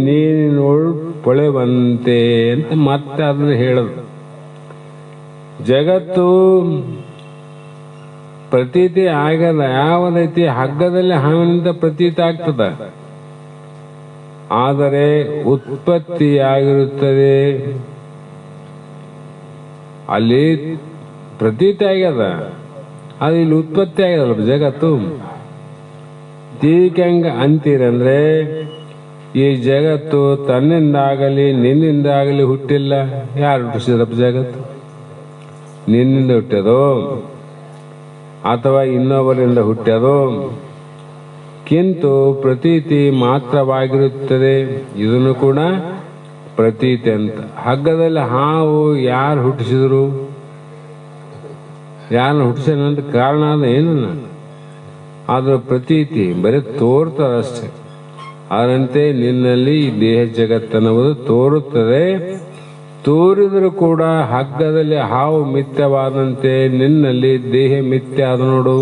ನೀರಿನೋಳ್ ಪೊಳೆವಂತೆ ಅಂತ ಮತ್ತೆ ಅದನ್ನು ಹೇಳದು. ಜಗತ್ತು ಪ್ರತೀತಿ ಆಗದ. ಯಾವುದೈತಿ ಹಗ್ಗದಲ್ಲಿ ಹಾವಿನಿಂದ ಪ್ರತೀತಿ ಆಗ್ತದ, ಆದರೆ ಉತ್ಪತ್ತಿಯಾಗಿರುತ್ತದೆ. ಅಲ್ಲಿ ಪ್ರತೀತಿ ಆಗ್ಯದ, ಅದು ಇಲ್ಲಿ ಉತ್ಪತ್ತಿ ಆಗ್ಯದಲ್ಲ ಜಗತ್ತು. ಹೆಂಗ ಅಂತೀರಂದ್ರೆ, ಈ ಜಗತ್ತು ತನ್ನಿಂದಾಗಲಿ ನಿನ್ನಿಂದಾಗಲಿ ಹುಟ್ಟಿಲ್ಲ. ಯಾರು ಹುಟ್ಟಿಸಿದ್ರಪ್ಪ ಜಗತ್ತು? ನಿನ್ನಿಂದ ಹುಟ್ಟ್ಯದೋ ಅಥವಾ ಇನ್ನೊಬ್ಬರಿಂದ ಹುಟ್ಟ್ಯದೋ? ಕಿಂತು ಪ್ರತೀತಿ ಮಾತ್ರವಾಗಿರುತ್ತದೆ. ಇದನ್ನು ಕೂಡ ಪ್ರತೀತಿ ಅಂತ. ಹಗ್ಗದಲ್ಲಿ ಹಾವು ಯಾರು ಹುಟ್ಟಿಸಿದ್ರು? ಯಾರನ್ನ ಹುಟ್ಟಿಸೋಣಂತ ಕಾರಣ ಅದ ಏನನ್ನ? ಆದ್ರ ಪ್ರತೀತಿ ಬರೀ ತೋರ್ತದಷ್ಟೇ. ಅದರಂತೆ ನಿನ್ನಲ್ಲಿ ಈ ದೇಹ ಜಗತ್ತನ್ನುವುದು ತೋರುತ್ತದೆ. ತೋರಿದರೂ ಕೂಡ ಹಗ್ಗದಲ್ಲಿ ಹಾವು ಮಿಥ್ಯವಾದಂತೆ ನಿನ್ನಲ್ಲಿ ದೇಹ ಮಿಥ್ಯ ಆದ ನೋಡು.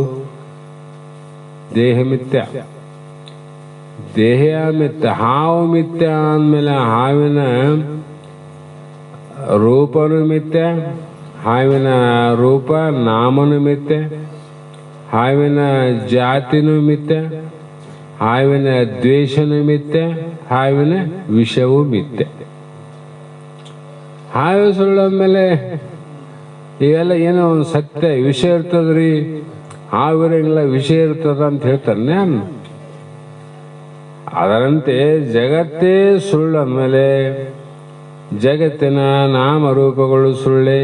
ದೇಹ ಮಿಥ್ಯ, ದೇಹ ಮಿಥ್ಯ. ಹಾವು ಮಿಥ್ಯ ಅಂದಮೇಲೆ ಹಾವಿನ ರೂಪನು ಮಿಥ್ಯ, ಹಾವಿನ ರೂಪ ನಾಮನು ಮಿಥ್ಯ, ಹಾವಿನ ಜಾತಿನೂ ಮಿಥ್ಯ, ಹಾವಿನ ದ್ವೇಷನೂ ಮಿಥ್ಯ, ಹಾವಿನ ವಿಷವೂ ಮಿಥ್ಯ. ಹಾವು ಸುಳ್ಳಂದ್ಮೇಲೆ ಇವೆಲ್ಲ ಏನೋ ಒಂದು ಸತ್ಯ ವಿಷಯ ಇರ್ತದ್ರಿ, ಹಾವಿರಂಗಿಲ್ಲ ವಿಷಯ ಇರ್ತದ ಅಂತ ಹೇಳ್ತಾನೆ ನಾನು. ಅದರಂತೆ ಜಗತ್ತೇ ಸುಳ್ಳು ಅಂದಮೇಲೆ ಜಗತ್ತಿನ ನಾಮರೂಪಗಳು ಸುಳ್ಳೆ,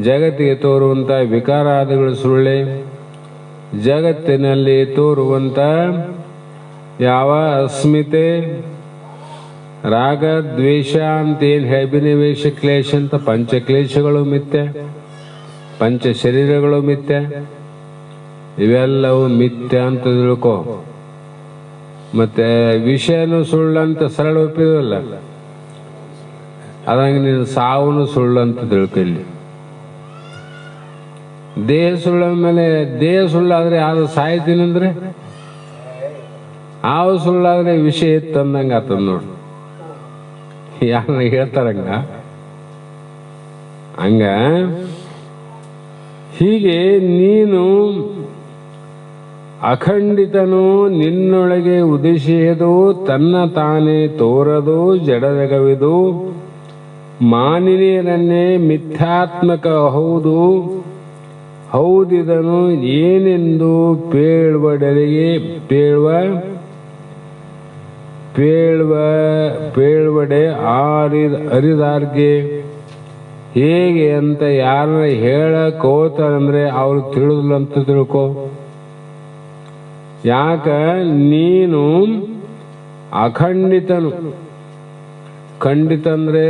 ಜಗತ್ತಿಗೆ ತೋರುವಂತ ವಿಕಾರಾದಿಗಳು ಸುಳ್ಳೆ, ಜಗತ್ತಿನಲ್ಲಿ ತೋರುವಂತ ಯಾವ ಅಸ್ಮಿತೆ ರಾಗ ದ್ವೇಷ ಅಂತೇನು ಅಭಿನಿವೇಶ ಕ್ಲೇಶ ಅಂತ ಪಂಚಕ್ಲೇಶಗಳು ಮಿಥ್ಯ, ಪಂಚ ಶರೀರಗಳು ಮಿಥ್ಯ. ಇವೆಲ್ಲವೂ ಮಿಥ್ಯ ಅಂತ ತಿಳ್ಕೊ. ಮತ್ತೆ ವಿಷಯನೂ ಸುಳ್ಳು ಅಂತ ಸರಳ ಒಪ್ಪಿದಲ್ಲ, ಅದಂಗೆ ನೀನು ಸಾವನು ಸುಳ್ಳು ಅಂತ ತಿಳ್ಕೊ. ಇಲ್ಲಿ ದೇಹ ಸುಳ್ಳ ಮೇಲೆ ದೇಹ ಸುಳ್ಳಾದ್ರೆ ಯಾವ್ದು ಸಾಯ್ತೀನಂದ್ರೆ, ಹಾವು ಸುಳ್ಳಾದ್ರೆ ವಿಷಯ ಇತ್ತು ಅಂದಂಗ ಆತದ ನೋಡು. ಯಾರನ್ನ ಹೇಳ್ತಾರಂಗ ಹಂಗ. ಹೀಗೆ ನೀನು ಅಖಂಡಿತನು ನಿನ್ನೊಳಗೆ ಉದಿಸಿಯದು ತನ್ನ ತಾನೇ ತೋರದು ಜಡಜಗವಿದು ಮಾನಿನಿಯರನ್ನೇ ಮಿಥ್ಯಾತ್ಮಕ ಹೌದು ಹೌದಿದನು ಏನೆಂದು ಪೇಳ್ವಡೆ ಅರಿದಾರ್ಗೆ ಹೇಗೆ ಅಂತ ಯಾರ ಹೇಳಕೋತಾರಂದ್ರೆ ಅವ್ರು ತಿಳಿದಿಲ್ಲ ಅಂತ ತಿಳ್ಕೊ. ಯಾಕ ನೀನು ಅಖಂಡಿತನು. ಖಂಡಿತ ಅಂದ್ರೆ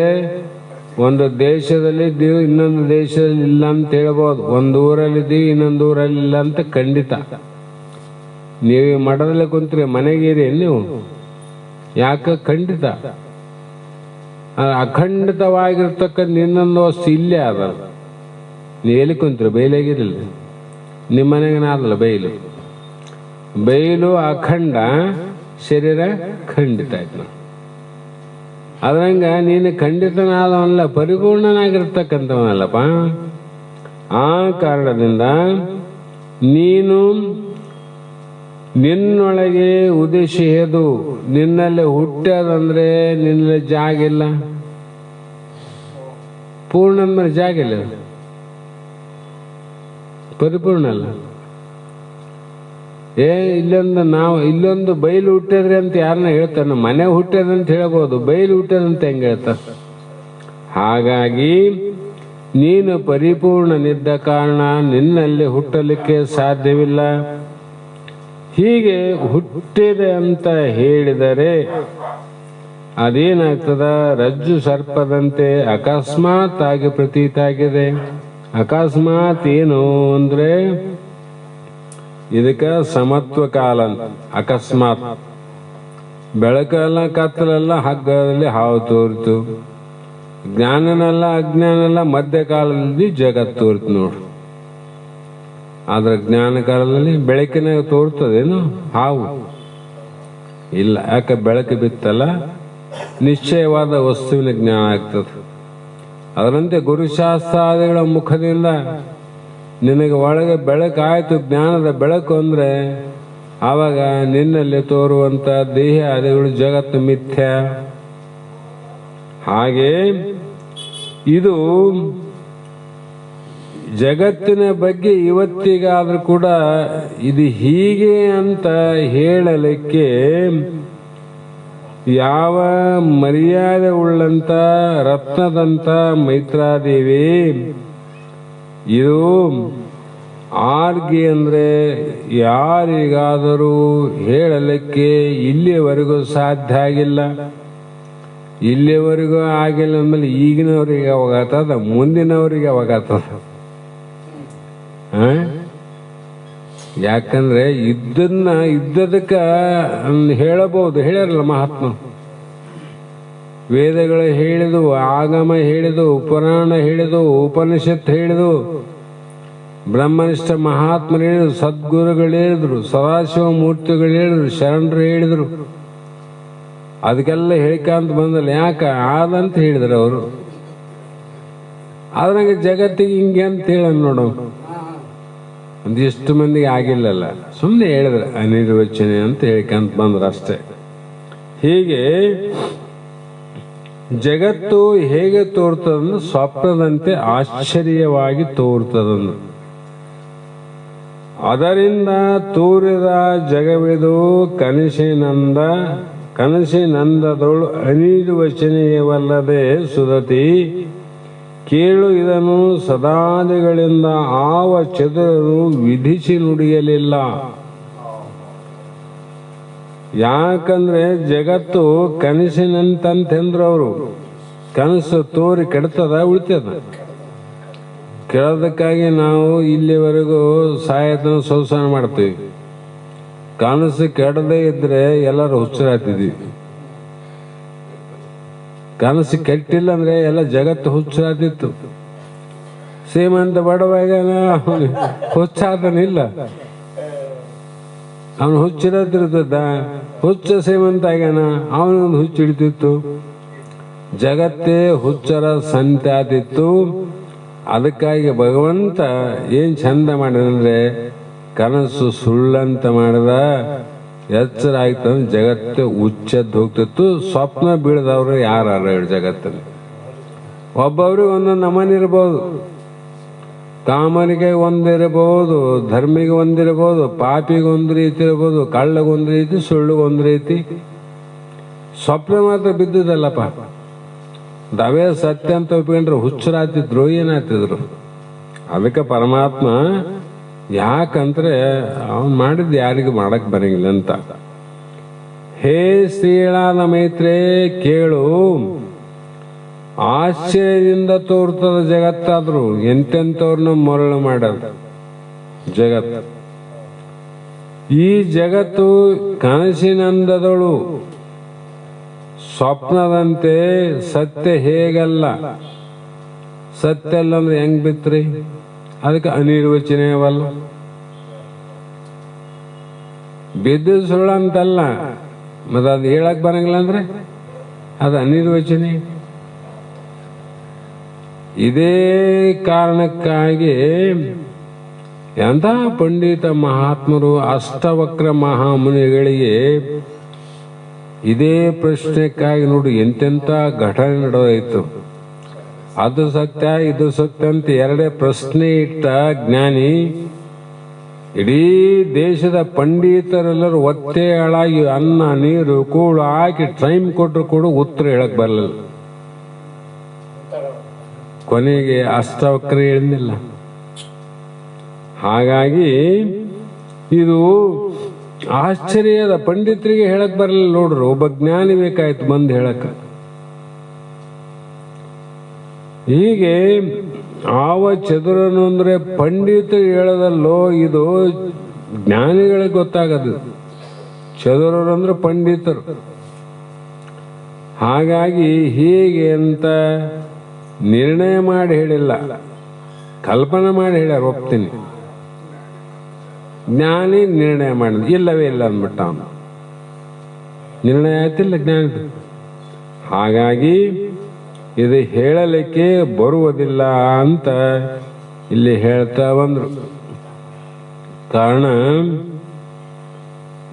ಒಂದು ದೇಶದಲ್ಲಿ ಇದ್ದೀವಿ, ಇನ್ನೊಂದು ದೇಶದಲ್ಲಿ ಇಲ್ಲ ಅಂತ ಹೇಳ್ಬೋದು. ಒಂದು ಊರಲ್ಲಿ ಇದ್ದೀವಿ, ಇನ್ನೊಂದು ಊರಲ್ಲಿ ಇಲ್ಲ ಅಂತ ಖಂಡಿತ. ನೀವು ಮಠದಲ್ಲಿ ಕುಂತ್ರಿ, ಮನೆಗೇರಿ ನೀವು. ಯಾಕೆ? ಖಂಡಿತ. ಅಖಂಡಿತವಾಗಿರ್ತಕ್ಕಂಥ ಇನ್ನೊಂದು ವಸ್ತು ಇಲ್ಲೇ ಅದಲ್ಲ. ನೀವು ಎಲ್ಲಿ ಕುಂತ್ರಿ? ಬೈಲಾಗಿರಲಿಲ್ಲ, ನಿಮ್ಮ ಮನೆಗೇನ ಆದಲ್ಲ ಬೈಲು. ಬೈಲು ಅಖಂಡ, ಶರೀರ ಖಂಡಿತ ಆಯ್ತು. ಅದ್ರಂಗ ನೀನು ಖಂಡಿತನಾದವನಲ್ಲ, ಪರಿಪೂರ್ಣನಾಗಿರ್ತಕ್ಕಂಥವನಲ್ಲಪ್ಪ. ಆ ಕಾರಣದಿಂದ ನೀನು ನಿನ್ನೊಳಗೆ ಉದ್ದೇಶಿಸದು, ನಿನ್ನಲ್ಲಿ ಹುಟ್ಟದಂದ್ರೆ ನಿನ್ನಲ್ಲಿ ಜಾಗಿಲ್ಲ. ಪೂರ್ಣ ಅಂದ್ಮೇಲೆ ಜಾಗಿಲ್ಲ, ಪರಿಪೂರ್ಣ ಅಲ್ಲ. ಇಲ್ಲೊಂದು ಬೈಲು ಹುಟ್ಟಿದ್ರಿ ಅಂತ ಯಾರನ್ನ ಹೇಳ್ತಾನ? ಮನೆ ಹುಟ್ಟದಂತ ಹೇಳ್ಬೋದು, ಬೈಲು ಹುಟ್ಟದಂತ ಹೆಂಗ ಹೇಳ್ತಾರ? ಹಾಗಾಗಿ ನೀನು ಪರಿಪೂರ್ಣನಿದ್ದ ಕಾರಣ ನಿನ್ನಲ್ಲಿ ಹುಟ್ಟಲಿಕ್ಕೆ ಸಾಧ್ಯವಿಲ್ಲ. ಹೀಗೆ ಹುಟ್ಟಿದೆ ಅಂತ ಹೇಳಿದರೆ ಅದೇನಾಗ್ತದ? ರಜ್ಜು ಸರ್ಪದಂತೆ ಅಕಸ್ಮಾತ್ ಆಗಿ ಪ್ರತೀತ ಆಗಿದೆ. ಅಕಸ್ಮಾತ್ ಏನು ಅಂದ್ರೆ ಇದಕ್ಕ ಸಮತ್ವ ಕಾಲ ಅಂತ. ಅಕಸ್ಮಾತ್ ಬೆಳಕೆಲ್ಲ ಕತ್ತಲೆಲ್ಲ ಹಗ್ಗದಲ್ಲಿ ಹಾವು ತೋರಿತು, ಜ್ಞಾನನೆಲ್ಲ ಅಜ್ಞಾನೆಲ್ಲ ಮಧ್ಯಕಾಲದಲ್ಲಿ ಜಗತ್ತು ತೋರಿತು ನೋಡು. ಆದ್ರೆ ಜ್ಞಾನ ಕಾಲದಲ್ಲಿ ಬೆಳಕಿನಾಗ ತೋರ್ತದೇನು ಹಾವು? ಇಲ್ಲ. ಯಾಕೆ? ಬೆಳಕು ಬಿತ್ತಲ್ಲ, ನಿಶ್ಚಯವಾದ ವಸ್ತುವಿನ ಜ್ಞಾನ ಆಗ್ತದೆ. ಅದರಂತೆ ಗುರುಶಾಸ್ತ್ರಾದಿಗಳ ಮುಖದಿಂದ ನಿನಗೆ ಒಳಗೆ ಬೆಳಕಾಯ್ತು, ಜ್ಞಾನದ ಬೆಳಕು ಅಂದರೆ ಆವಾಗ ನಿನ್ನಲ್ಲಿ ತೋರುವಂಥ ದೇಹ ಅದುಗಳು ಜಗತ್ತು ಮಿಥ್ಯ. ಹಾಗೆ ಇದು ಜಗತ್ತಿನ ಬಗ್ಗೆ ಇವತ್ತಿಗಾದ್ರೂ ಕೂಡ ಇದು ಹೀಗೆ ಅಂತ ಹೇಳಲಿಕ್ಕೆ ಯಾವ ಮರ್ಯಾದೆ ಉಳ್ಳಂತ ರತ್ನದಂತ ಮೈತ್ರಾದೇವಿ ಇದು ಆರ್ಗೆ ಅಂದರೆ ಯಾರಿಗಾದರೂ ಹೇಳಲಿಕ್ಕೆ ಇಲ್ಲಿಯವರೆಗೂ ಸಾಧ್ಯ ಆಗಿಲ್ಲ. ಇಲ್ಲಿಯವರೆಗೂ ಆಗಿಲ್ಲ ಅಂದಮೇಲೆ ಈಗಿನವರಿಗೆ ಅವಾಗತ್ತದ, ಮುಂದಿನವರಿಗೆ ಅವಾಗತ್ತದ. ಯಾಕಂದ್ರೆ ಇದ್ದದಕ್ಕೆ ಹೇಳಬಹುದು, ಹೇಳ್ಯಾರಲ್ಲ ಮಹಾತ್ಮ. ವೇದಗಳು ಹೇಳಿದು, ಆಗಮ ಹೇಳಿದು, ಪುರಾಣ ಹೇಳಿದು, ಉಪನಿಷತ್ ಹೇಳಿದು, ಬ್ರಹ್ಮನಿಷ್ಠ ಮಹಾತ್ಮರು ಹೇಳಿದ್ರು, ಸದ್ಗುರುಗಳು ಹೇಳಿದ್ರು, ಸದಾಶಿವ ಮೂರ್ತಿಗಳು ಹೇಳಿದ್ರು, ಶರಣರು ಹೇಳಿದ್ರು. ಅದಕ್ಕೆಲ್ಲ ಹೇಳಿಕಂತ ಬಂದಲ್ಲ. ಯಾಕೆ ಆದಂತ ಹೇಳಿದ್ರು ಅವರು. ಆದ್ರಂಗೆ ಜಗತ್ತಿಗೆ ಹಿಂಗೆ ಅಂತ ಹೇಳ ನೋಡು. ಒಂದಿಷ್ಟು ಮಂದಿಗೆ ಆಗಿಲ್ಲಲ್ಲ, ಸುಮ್ಮನೆ ಹೇಳಿದ್ರೆ ಅನಿರ್ವಚನೆ ಅಂತ ಹೇಳ್ಕಂತ ಬಂದ್ರು ಅಷ್ಟೇ. ಹೀಗೆ ಜಗತ್ತು ಹೇಗೆ ತೋರ್ತದಂದ್ರೆ ಸ್ವಪ್ನದಂತೆ ಆಶ್ಚರ್ಯವಾಗಿ ತೋರ್ತದಂದು. ಅದರಿಂದ ತೋರಿದ ಜಗವಿದು ಕನಸಿನಂದದೊಳು ಅನಿರ್ವಚನೀಯವಲ್ಲದೆ ಸುದತಿ. ಕೇಳು ಇದನ್ನು ಸದಾದಿಗಳಿಂದ ಆವ ಚದುರನು ವಿಧಿಸಿ ನುಡಿಯಲಿಲ್ಲ. ಯಾಕಂದ್ರೆ ಜಗತ್ತು ಕನಸಿನಂತಂತಂದ್ರು ಅವರು. ಕನಸು ತೋರಿ ಕೆಡ್ತದ ಉಳಿತದ. ಕೆಡೋದಕ್ಕಾಗಿ ನಾವು ಇಲ್ಲಿವರೆಗೂ ಸಾಯತನ ಸಂಸಾರ ಮಾಡ್ತೀವಿ. ಕನಸು ಕೆಡದೇ ಇದ್ರೆ ಎಲ್ಲರೂ ಹುಚ್ಚರಾಗ್ತಿದ್ವಿ. ಕನಸು ಕೆಟ್ಟಿಲ್ಲ ಅಂದ್ರೆ ಎಲ್ಲ ಜಗತ್ತು ಹುಚ್ಚಾದಿತ್ತು. ಶ್ರೀಮಂತ ಬಡವಾಗ ಹುಚ್ಚಾದನಿಲ್ಲ, ಅವನು ಹುಚ್ಚಿರತಿರ್ತದ. ಹುಚ್ಚ ಶ್ರೀಮಂತ ಆಗ್ಯಾನ, ಅವನೊಂದು ಹುಚ್ಚು ಹಿಡಿತಿತ್ತು. ಜಗತ್ತೇ ಹುಚ್ಚರ ಸಂತೆ ಆದಿತ್ತು. ಅದಕ್ಕಾಗಿ ಭಗವಂತ ಏನ್ ಚಂದ ಮಾಡಿದಂದ್ರೆ ಕನಸು ಸುಳ್ಳಂತ ಮಾಡಿದ. ಎಚ್ಚರ ಆಯ್ತು ಅಂದ್ರೆ ಜಗತ್ತು ಹುಚ್ಚದ್ದು ಹೋಗ್ತಿತ್ತು. ಸ್ವಪ್ನ ಬೀಳದವ್ರು ಯಾರು ಹೇಳಿ ಜಗತ್ತಲ್ಲಿ? ಒಬ್ಬೊಬ್ರಿಗೆ ಒಂದೊಂದು ನಮನ ಇರ್ಬೋದು. ಕಾಮನಿಗೆ ಒಂದಿರಬಹುದು, ಧರ್ಮಿಗೆ ಒಂದಿರಬಹುದು, ಪಾಪಿಗೆ ಒಂದು ರೀತಿ ಇರ್ಬೋದು, ಕಳ್ಳಗೊಂದು ರೀತಿ, ಸುಳ್ಳಿಗೊಂದು ರೀತಿ. ಸ್ವಪ್ನ ಮಾತ್ರ ಬಿದ್ದುದಲ್ಲಪ್ಪ. ಅವೇ ಸತ್ಯ ಅಂತ ಒಪ್ಕೊಂಡ್ರೆ ಹುಚ್ಚರಾತಿದ್ರು, ಏನಾಗ್ತಿದ್ರು. ಅದಕ್ಕೆ ಪರಮಾತ್ಮ ಯಾಕಂದ್ರೆ ಅವನ್ ಮಾಡಿದ್ದು ಯಾರಿಗೂ ಮಾಡಕ್ ಬರಂಗಿಲ್ಲ ಅಂತ. ಹೇ ಶ್ರೀಳಾದ ಮೈತ್ರೆ ಕೇಳು, ಆಶ್ಚರ್ಯದಿಂದ ತೋರ್ತದ ಜಗತ್ತಾದ್ರು ಎಂತೆಂಥವ್ರನ್ನ ಮರಳು ಮಾಡೋದು ಜಗತ್ತು. ಈ ಜಗತ್ತು ಕನಸಿನಂದದಳು ಸ್ವಪ್ನದಂತೆ ಸತ್ಯ ಹೇಗಲ್ಲ. ಸತ್ಯ ಅಲ್ಲ ಅಂದ್ರೆ ಹೆಂಗ್ ಬಿತ್ರಿ? ಅದಕ್ಕೆ ಅನಿರ್ವಚನೀಯವಲ್ಲ. ಬಿದ್ದು ಸುಳ್ಳು ಅಂತಲ್ಲ, ಮತ್ತೆ ಅದು ಹೇಳಕ್ ಬರಂಗಿಲ್ಲ ಅಂದ್ರೆ ಅದು ಅನಿರ್ವಚನೀಯ. ಇದೇ ಕಾರಣಕ್ಕಾಗಿ ಎಂಥ ಪಂಡಿತ ಮಹಾತ್ಮರು, ಅಷ್ಟವಕ್ರ ಮಹಾಮುನಿಗಳಿಗೆ ಇದೇ ಪ್ರಶ್ನೆಕ್ಕಾಗಿ ನೋಡಿ ಎಂತೆಂಥ ಘಟನೆ ನಡೆದೋಯ್ತು. ಅದು ಸತ್ಯ ಇದು ಸತ್ಯ ಅಂತ ಎರಡೇ ಪ್ರಶ್ನೆ ಇಟ್ಟ ಜ್ಞಾನಿ ಇಡೀ ದೇಶದ ಪಂಡಿತರೆಲ್ಲರೂ ಒತ್ತೆ ಹಾಳಾಗಿ ಅನ್ನ ನೀರು ಕೂಳು ಹಾಕಿ ಟೈಮ್ ಕೊಟ್ಟರು ಕೂಡ ಉತ್ತರ ಹೇಳಕ್ ಬರಲಿಲ್ಲ. ಕೊನೆಗೆ ಅಷ್ಟವಕ್ರ ಹೇಳಿಲ್ಲ. ಹಾಗಾಗಿ ಇದು ಆಶ್ಚರ್ಯದ ಪಂಡಿತರಿಗೆ ಹೇಳಕ್ ಬರಲಿಲ್ಲ. ನೋಡ್ರು, ಒಬ್ಬ ಜ್ಞಾನಿ ಬೇಕಾಯ್ತು ಬಂದು ಹೇಳಕ್. ಹೀಗೆ ಆವ ಚದುರನು ಅಂದ್ರೆ ಪಂಡಿತ ಹೇಳದಲ್ಲೋ, ಇದು ಜ್ಞಾನಿಗಳಿಗೆ ಗೊತ್ತಾಗದು. ಚದುರರು ಅಂದ್ರೆ ಪಂಡಿತರು. ಹಾಗಾಗಿ ಹೀಗೆ ಅಂತ ನಿರ್ಣಯ ಮಾಡಿ ಹೇಳಿಲ್ಲ, ಕಲ್ಪನೆ ಮಾಡಿ ಹೇಳ್ಯಾರ. ಒಪ್ತೀನಿ. ಜ್ಞಾನಿ ನಿರ್ಣಯ ಮಾಡಿದ ಇಲ್ಲವೇ ಇಲ್ಲ ಅಂದ್ಬಿಟ್ಟ ಅವನು. ನಿರ್ಣಯ ಆಯ್ತಿಲ್ಲ ಜ್ಞಾನಿದು. ಹಾಗಾಗಿ ಇದು ಹೇಳಲಿಕ್ಕೆ ಬರುವುದಿಲ್ಲ ಅಂತ ಇಲ್ಲಿ ಹೇಳ್ತಾ ಬಂದ್ರು. ಕಾರಣ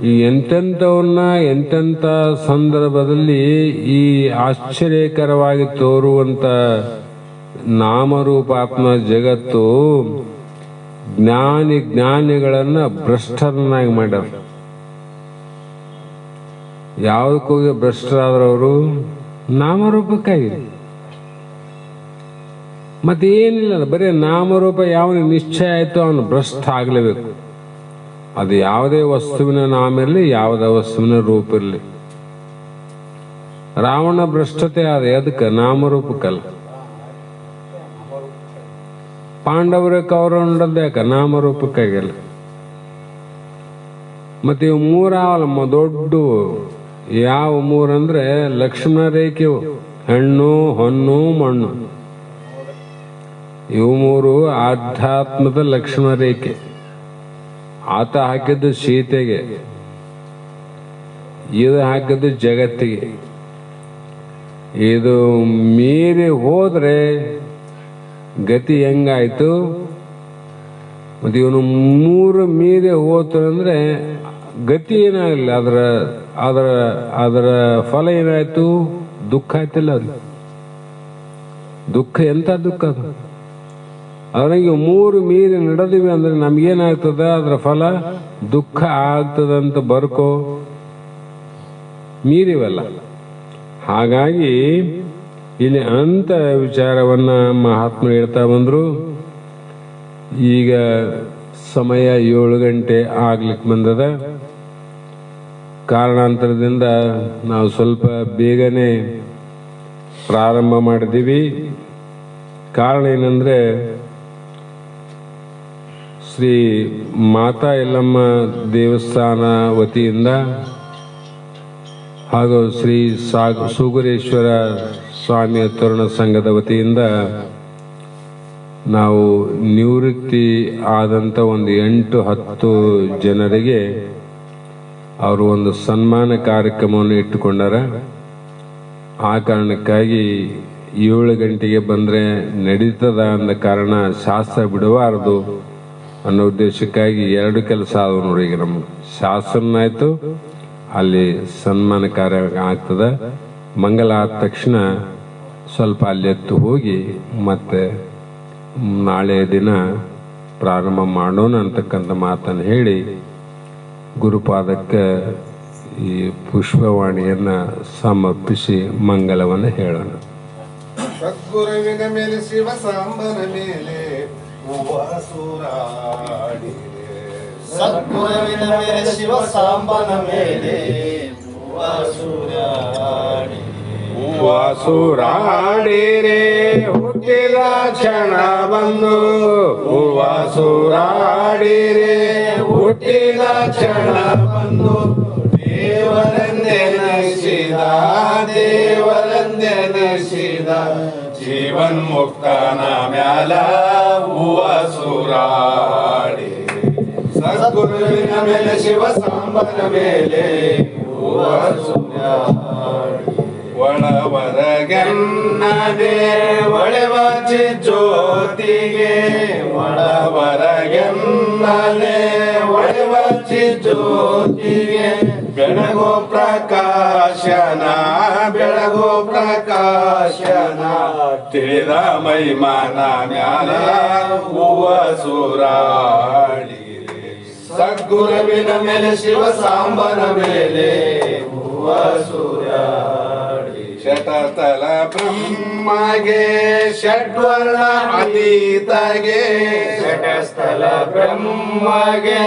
ಈ ಎಂತೆಂಥವನ್ನ ಎಂತೆಂಥ ಸಂದರ್ಭದಲ್ಲಿ ಈ ಆಶ್ಚರ್ಯಕರವಾಗಿ ತೋರುವಂತ ನಾಮರೂಪಾತ್ಮ ಜಗತ್ತು ಜ್ಞಾನಿಗಳನ್ನ ಭ್ರಷ್ಟರನ್ನಾಗಿ ಮಾಡ್ಯಾರ. ಯಾವುದಕ್ಕೋಗಿ ಭ್ರಷ್ಟರಾದ್ರವರು? ನಾಮರೂಪಕ್ಕಾಗಿ. ಮತ್ತೆ ಏನಿಲ್ಲ, ಬರೀ ನಾಮರೂಪ ಯಾವನಿಗೆ ನಿಶ್ಚಯ ಆಯ್ತು ಅವನು ಭ್ರಷ್ಟ ಆಗ್ಲೇಬೇಕು. ಅದು ಯಾವುದೇ ವಸ್ತುವಿನ ನಾಮ ಇರಲಿ, ಯಾವುದೇ ವಸ್ತುವಿನ ರೂಪ ಇರಲಿ. ರಾವಣ ಭ್ರಷ್ಟತೆ ಆದ ಅದಕ್ಕೆ ನಾಮರೂಪಕ್ಕಲ್ಲ. ಪಾಂಡವರ ಕೌರವಂಡದ್ದು ಯಾಕೆ? ನಾಮರೂಪಕ್ಕಾಗಿಲ್ಲ. ಮತ್ತೆ ಇವು ಮೂರಾವಲ್ಲ ದೊಡ್ಡ. ಯಾವ ಮೂರಂದ್ರೆ ಲಕ್ಷ್ಮಣ ರೇಖೆವು, ಹೆಣ್ಣು ಹೊನ್ನು ಮಣ್ಣು. ಇವು ಮೂರು ಆಧ್ಯಾತ್ಮದ ಲಕ್ಷ್ಮಣ ರೇಖೆ. ಆತ ಹಾಕಿದ್ದು ಸೀತೆಗೆ, ಇದು ಹಾಕಿದ್ದು ಜಗತ್ತಿಗೆ. ಇದು ಮೀರಿ ಹೋದ್ರೆ ಗತಿ ಹೆಂಗಾಯ್ತು? ಮತ್ತೆ ಇವನು ಮೂರು ಮೀರಿ ಹೋತು ಅಂದ್ರೆ ಗತಿ ಏನಾಗಲಿಲ್ಲ. ಅದರ ಫಲ ಏನಾಯ್ತು? ದುಃಖ ಆಯ್ತಿಲ್ಲ. ಅದು ದುಃಖ ಎಂತ ದುಃಖ ಅದು. ಅದ್ರಾಗ ಮೂರು ಮೀರಿ ನಡೆದಿವಿ ಅಂದ್ರೆ ನಮ್ಗೇನಾಗ್ತದ? ಅದರ ಫಲ ದುಃಖ ಆಗ್ತದಂತ ಬರ್ಕೋ. ಮೀರಿವಲ್ಲ. ಹಾಗಾಗಿ ಇಲ್ಲಿ ಅಂತ ವಿಚಾರವನ್ನ ಮಹಾತ್ಮ ಹೇಳ್ತಾ ಬಂದ್ರು. ಈಗ ಸಮಯ 7 ಗಂಟೆ ಆಗ್ಲಿಕ್ಕೆ ಬಂದದ. ಕಾರಣಾಂತರದಿಂದ ನಾವು ಸ್ವಲ್ಪ ಬೇಗನೆ ಪ್ರಾರಂಭ ಮಾಡಿದ್ದೀವಿ. ಕಾರಣ ಏನಂದ್ರೆ ಶ್ರೀ ಮಾತಾ ಯಲ್ಲಮ್ಮ ದೇವಸ್ಥಾನ ವತಿಯಿಂದ ಹಾಗೂ ಶ್ರೀ ಸೂಗುರೇಶ್ವರ ಸ್ವಾಮಿಯ ತರುಣ ಸಂಘದ ವತಿಯಿಂದ ನಾವು ನಿವೃತ್ತಿ ಆದಂಥ ಒಂದು 8-10 ಜನರಿಗೆ ಅವರು ಒಂದು ಸನ್ಮಾನ ಕಾರ್ಯಕ್ರಮವನ್ನು ಇಟ್ಟುಕೊಂಡಾರ. ಆ ಕಾರಣಕ್ಕಾಗಿ 7 ಗಂಟೆಗೆ ಬಂದರೆ ನಡೀತದ ಅಂದ ಕಾರಣ ಶಾಸ್ತ್ರ ಬಿಡಬಾರದು ಅನ್ನೋ ಉದ್ದೇಶಕ್ಕಾಗಿ 2 ಕೆಲಸ ಆದವು ನೋಡಿ. ಈಗ ನಮ್ಮ ಶಾಸ್ತ್ರನಾಯ್ತು, ಅಲ್ಲಿ ಸನ್ಮಾನ ಕಾರ್ಯ ಆಗ್ತದ. ಮಂಗಲ ಆದ ತಕ್ಷಣ ಸ್ವಲ್ಪ ಅಲ್ಲಿ ಎತ್ತು ಹೋಗಿ ಮತ್ತೆ ನಾಳೆ ದಿನ ಪ್ರಾರಂಭ ಮಾಡೋಣ ಅಂತಕ್ಕಂಥ ಮಾತನ್ನು ಹೇಳಿ ಗುರುಪಾದಕ್ಕೆ ಈ ಪುಷ್ಪವಾಣಿಯನ್ನು ಸಮರ್ಪಿಸಿ ಮಂಗಲವನ್ನು ಹೇಳೋಣ. ಸದ್ಗುರುವಿನ ಮೇಲೆ ಶಿವ ಸಾಂಬನ ಮೇಲೆ ಸದ್ಗುರುವಿನ ಮೇಲೆ ಶಿವ ಸಾಂಬನ ಮೇಲೆ ಹೂವಾಸುರಾಡಿರೆ ಹುಟ್ಟಿದ ಕ್ಷಣ ಬಂದು, ಹೂವಾಸುರಾಡಿರೆ ಹುಟ್ಟಿದ ಕ್ಷಣ ಬಂದು, ದೇವರಂದೆ ನಶಿದ ದೇವರಂದೆ ನಶಿದ ಜೀವನ್ ಮುಕ್ತನ ಮ್ಯಾಲ ಹೂವಾಸುರಾಡಿ. ಸದ್ಗುರುವಿನ ಮೇಲೆ ಶಿವ ಸಾಂಬನ ಮೇಲೆ ಒಳವರಗೆನ್ನದೆ ಒಳೆವಚಿ ಜ್ಯೋತಿಗೆ, ಒಳವರಗೆನ್ನದೆ ಒಳೆವಚಿ ಜ್ಯೋತಿಗೆ, ಬೆಳಗೋ ಪ್ರಕಾಶನ ಬೆಳಗೋ ಪ್ರಕಾಶನ, ತಿಳಿದ ಮೈಮಾನ ಮ್ಯಾಲ ಹೂವ ಸುರಾಡಿ. ಸದ್ಗುರುವಿನ ಮೇಲೆ ಶಿವ ಸಾಂಬನ ಮೇಲೆ ಹೂವ ಸುರಾಡಿ. ಶತತಲ ಬ್ರಹ್ಮಗೆ ಷಡ್ವರ್ಣ ಅತೀತಗೆ, ಶತಸ್ಥಲ ಬ್ರಹ್ಮಗೆ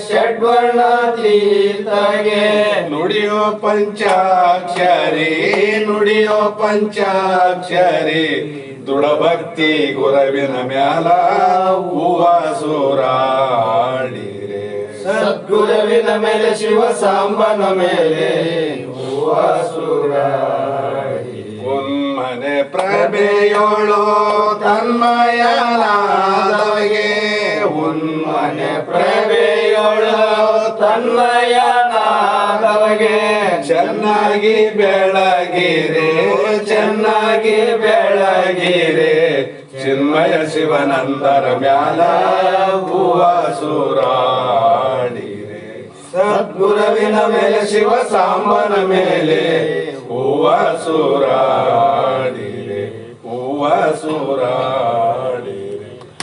ಷಡ್ವರ್ಣಾತೀತಗೆ, ನುಡಿಯೋ ಪಂಚಾಕ್ಷರಿ ನುಡಿಯೋ ಪಂಚಾಕ್ಷರಿ, ದೃಢಭಕ್ತಿ ಗುರುವಿನ ಮ್ಯಾಲ ಹೂವ ಸುರಾಡಿ. ಸದ್ಗುರುವಿನ ಮೇಲೆ ಶಿವ ಸಾಂಬನ ಮೇಲೆ ಹೂವ ಸುರಾಡಿ. ಉನ್ಮನೆ ಪ್ರಭೆಯೋಳು ತನ್ಮಯನಾದವಗೆ, ಉನ್ಮನೆ ಪ್ರಭೆಯೋಳು ತನ್ಮಯನಾದವಗೆ, ಚೆನ್ನಾಗಿ ಬೆಳಗಿರೆ ಚೆನ್ನಾಗಿ ಬೆಳಗಿರೆ ಚಿನ್ನ ಚಿನ್ಮಯ ಶಿವನಂದರ ಮ್ಯಾಲ ಹೂವ ಸೂರಾಡಿರೆ ಸದ್ಗುರುವಿನ ಮೇಲೆ ಶಿವ ಸಾಂಬನ ಮೇಲೆ ಹೂವ ಸೂರಾಡಿರೆ ಹೂವ ಸೂರಾಡಿರೆ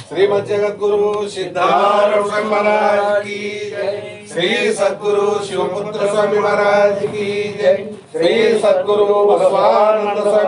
ಶ್ರೀಮದ್ ಜಗದ್ಗುರು ಸಿದ್ಧಾರೂಢ महाराज की जय श्री सद्गुरु शिवपुत्र स्वामी महाराज की जय श्री सद्गुरु बसवानंद स्वामी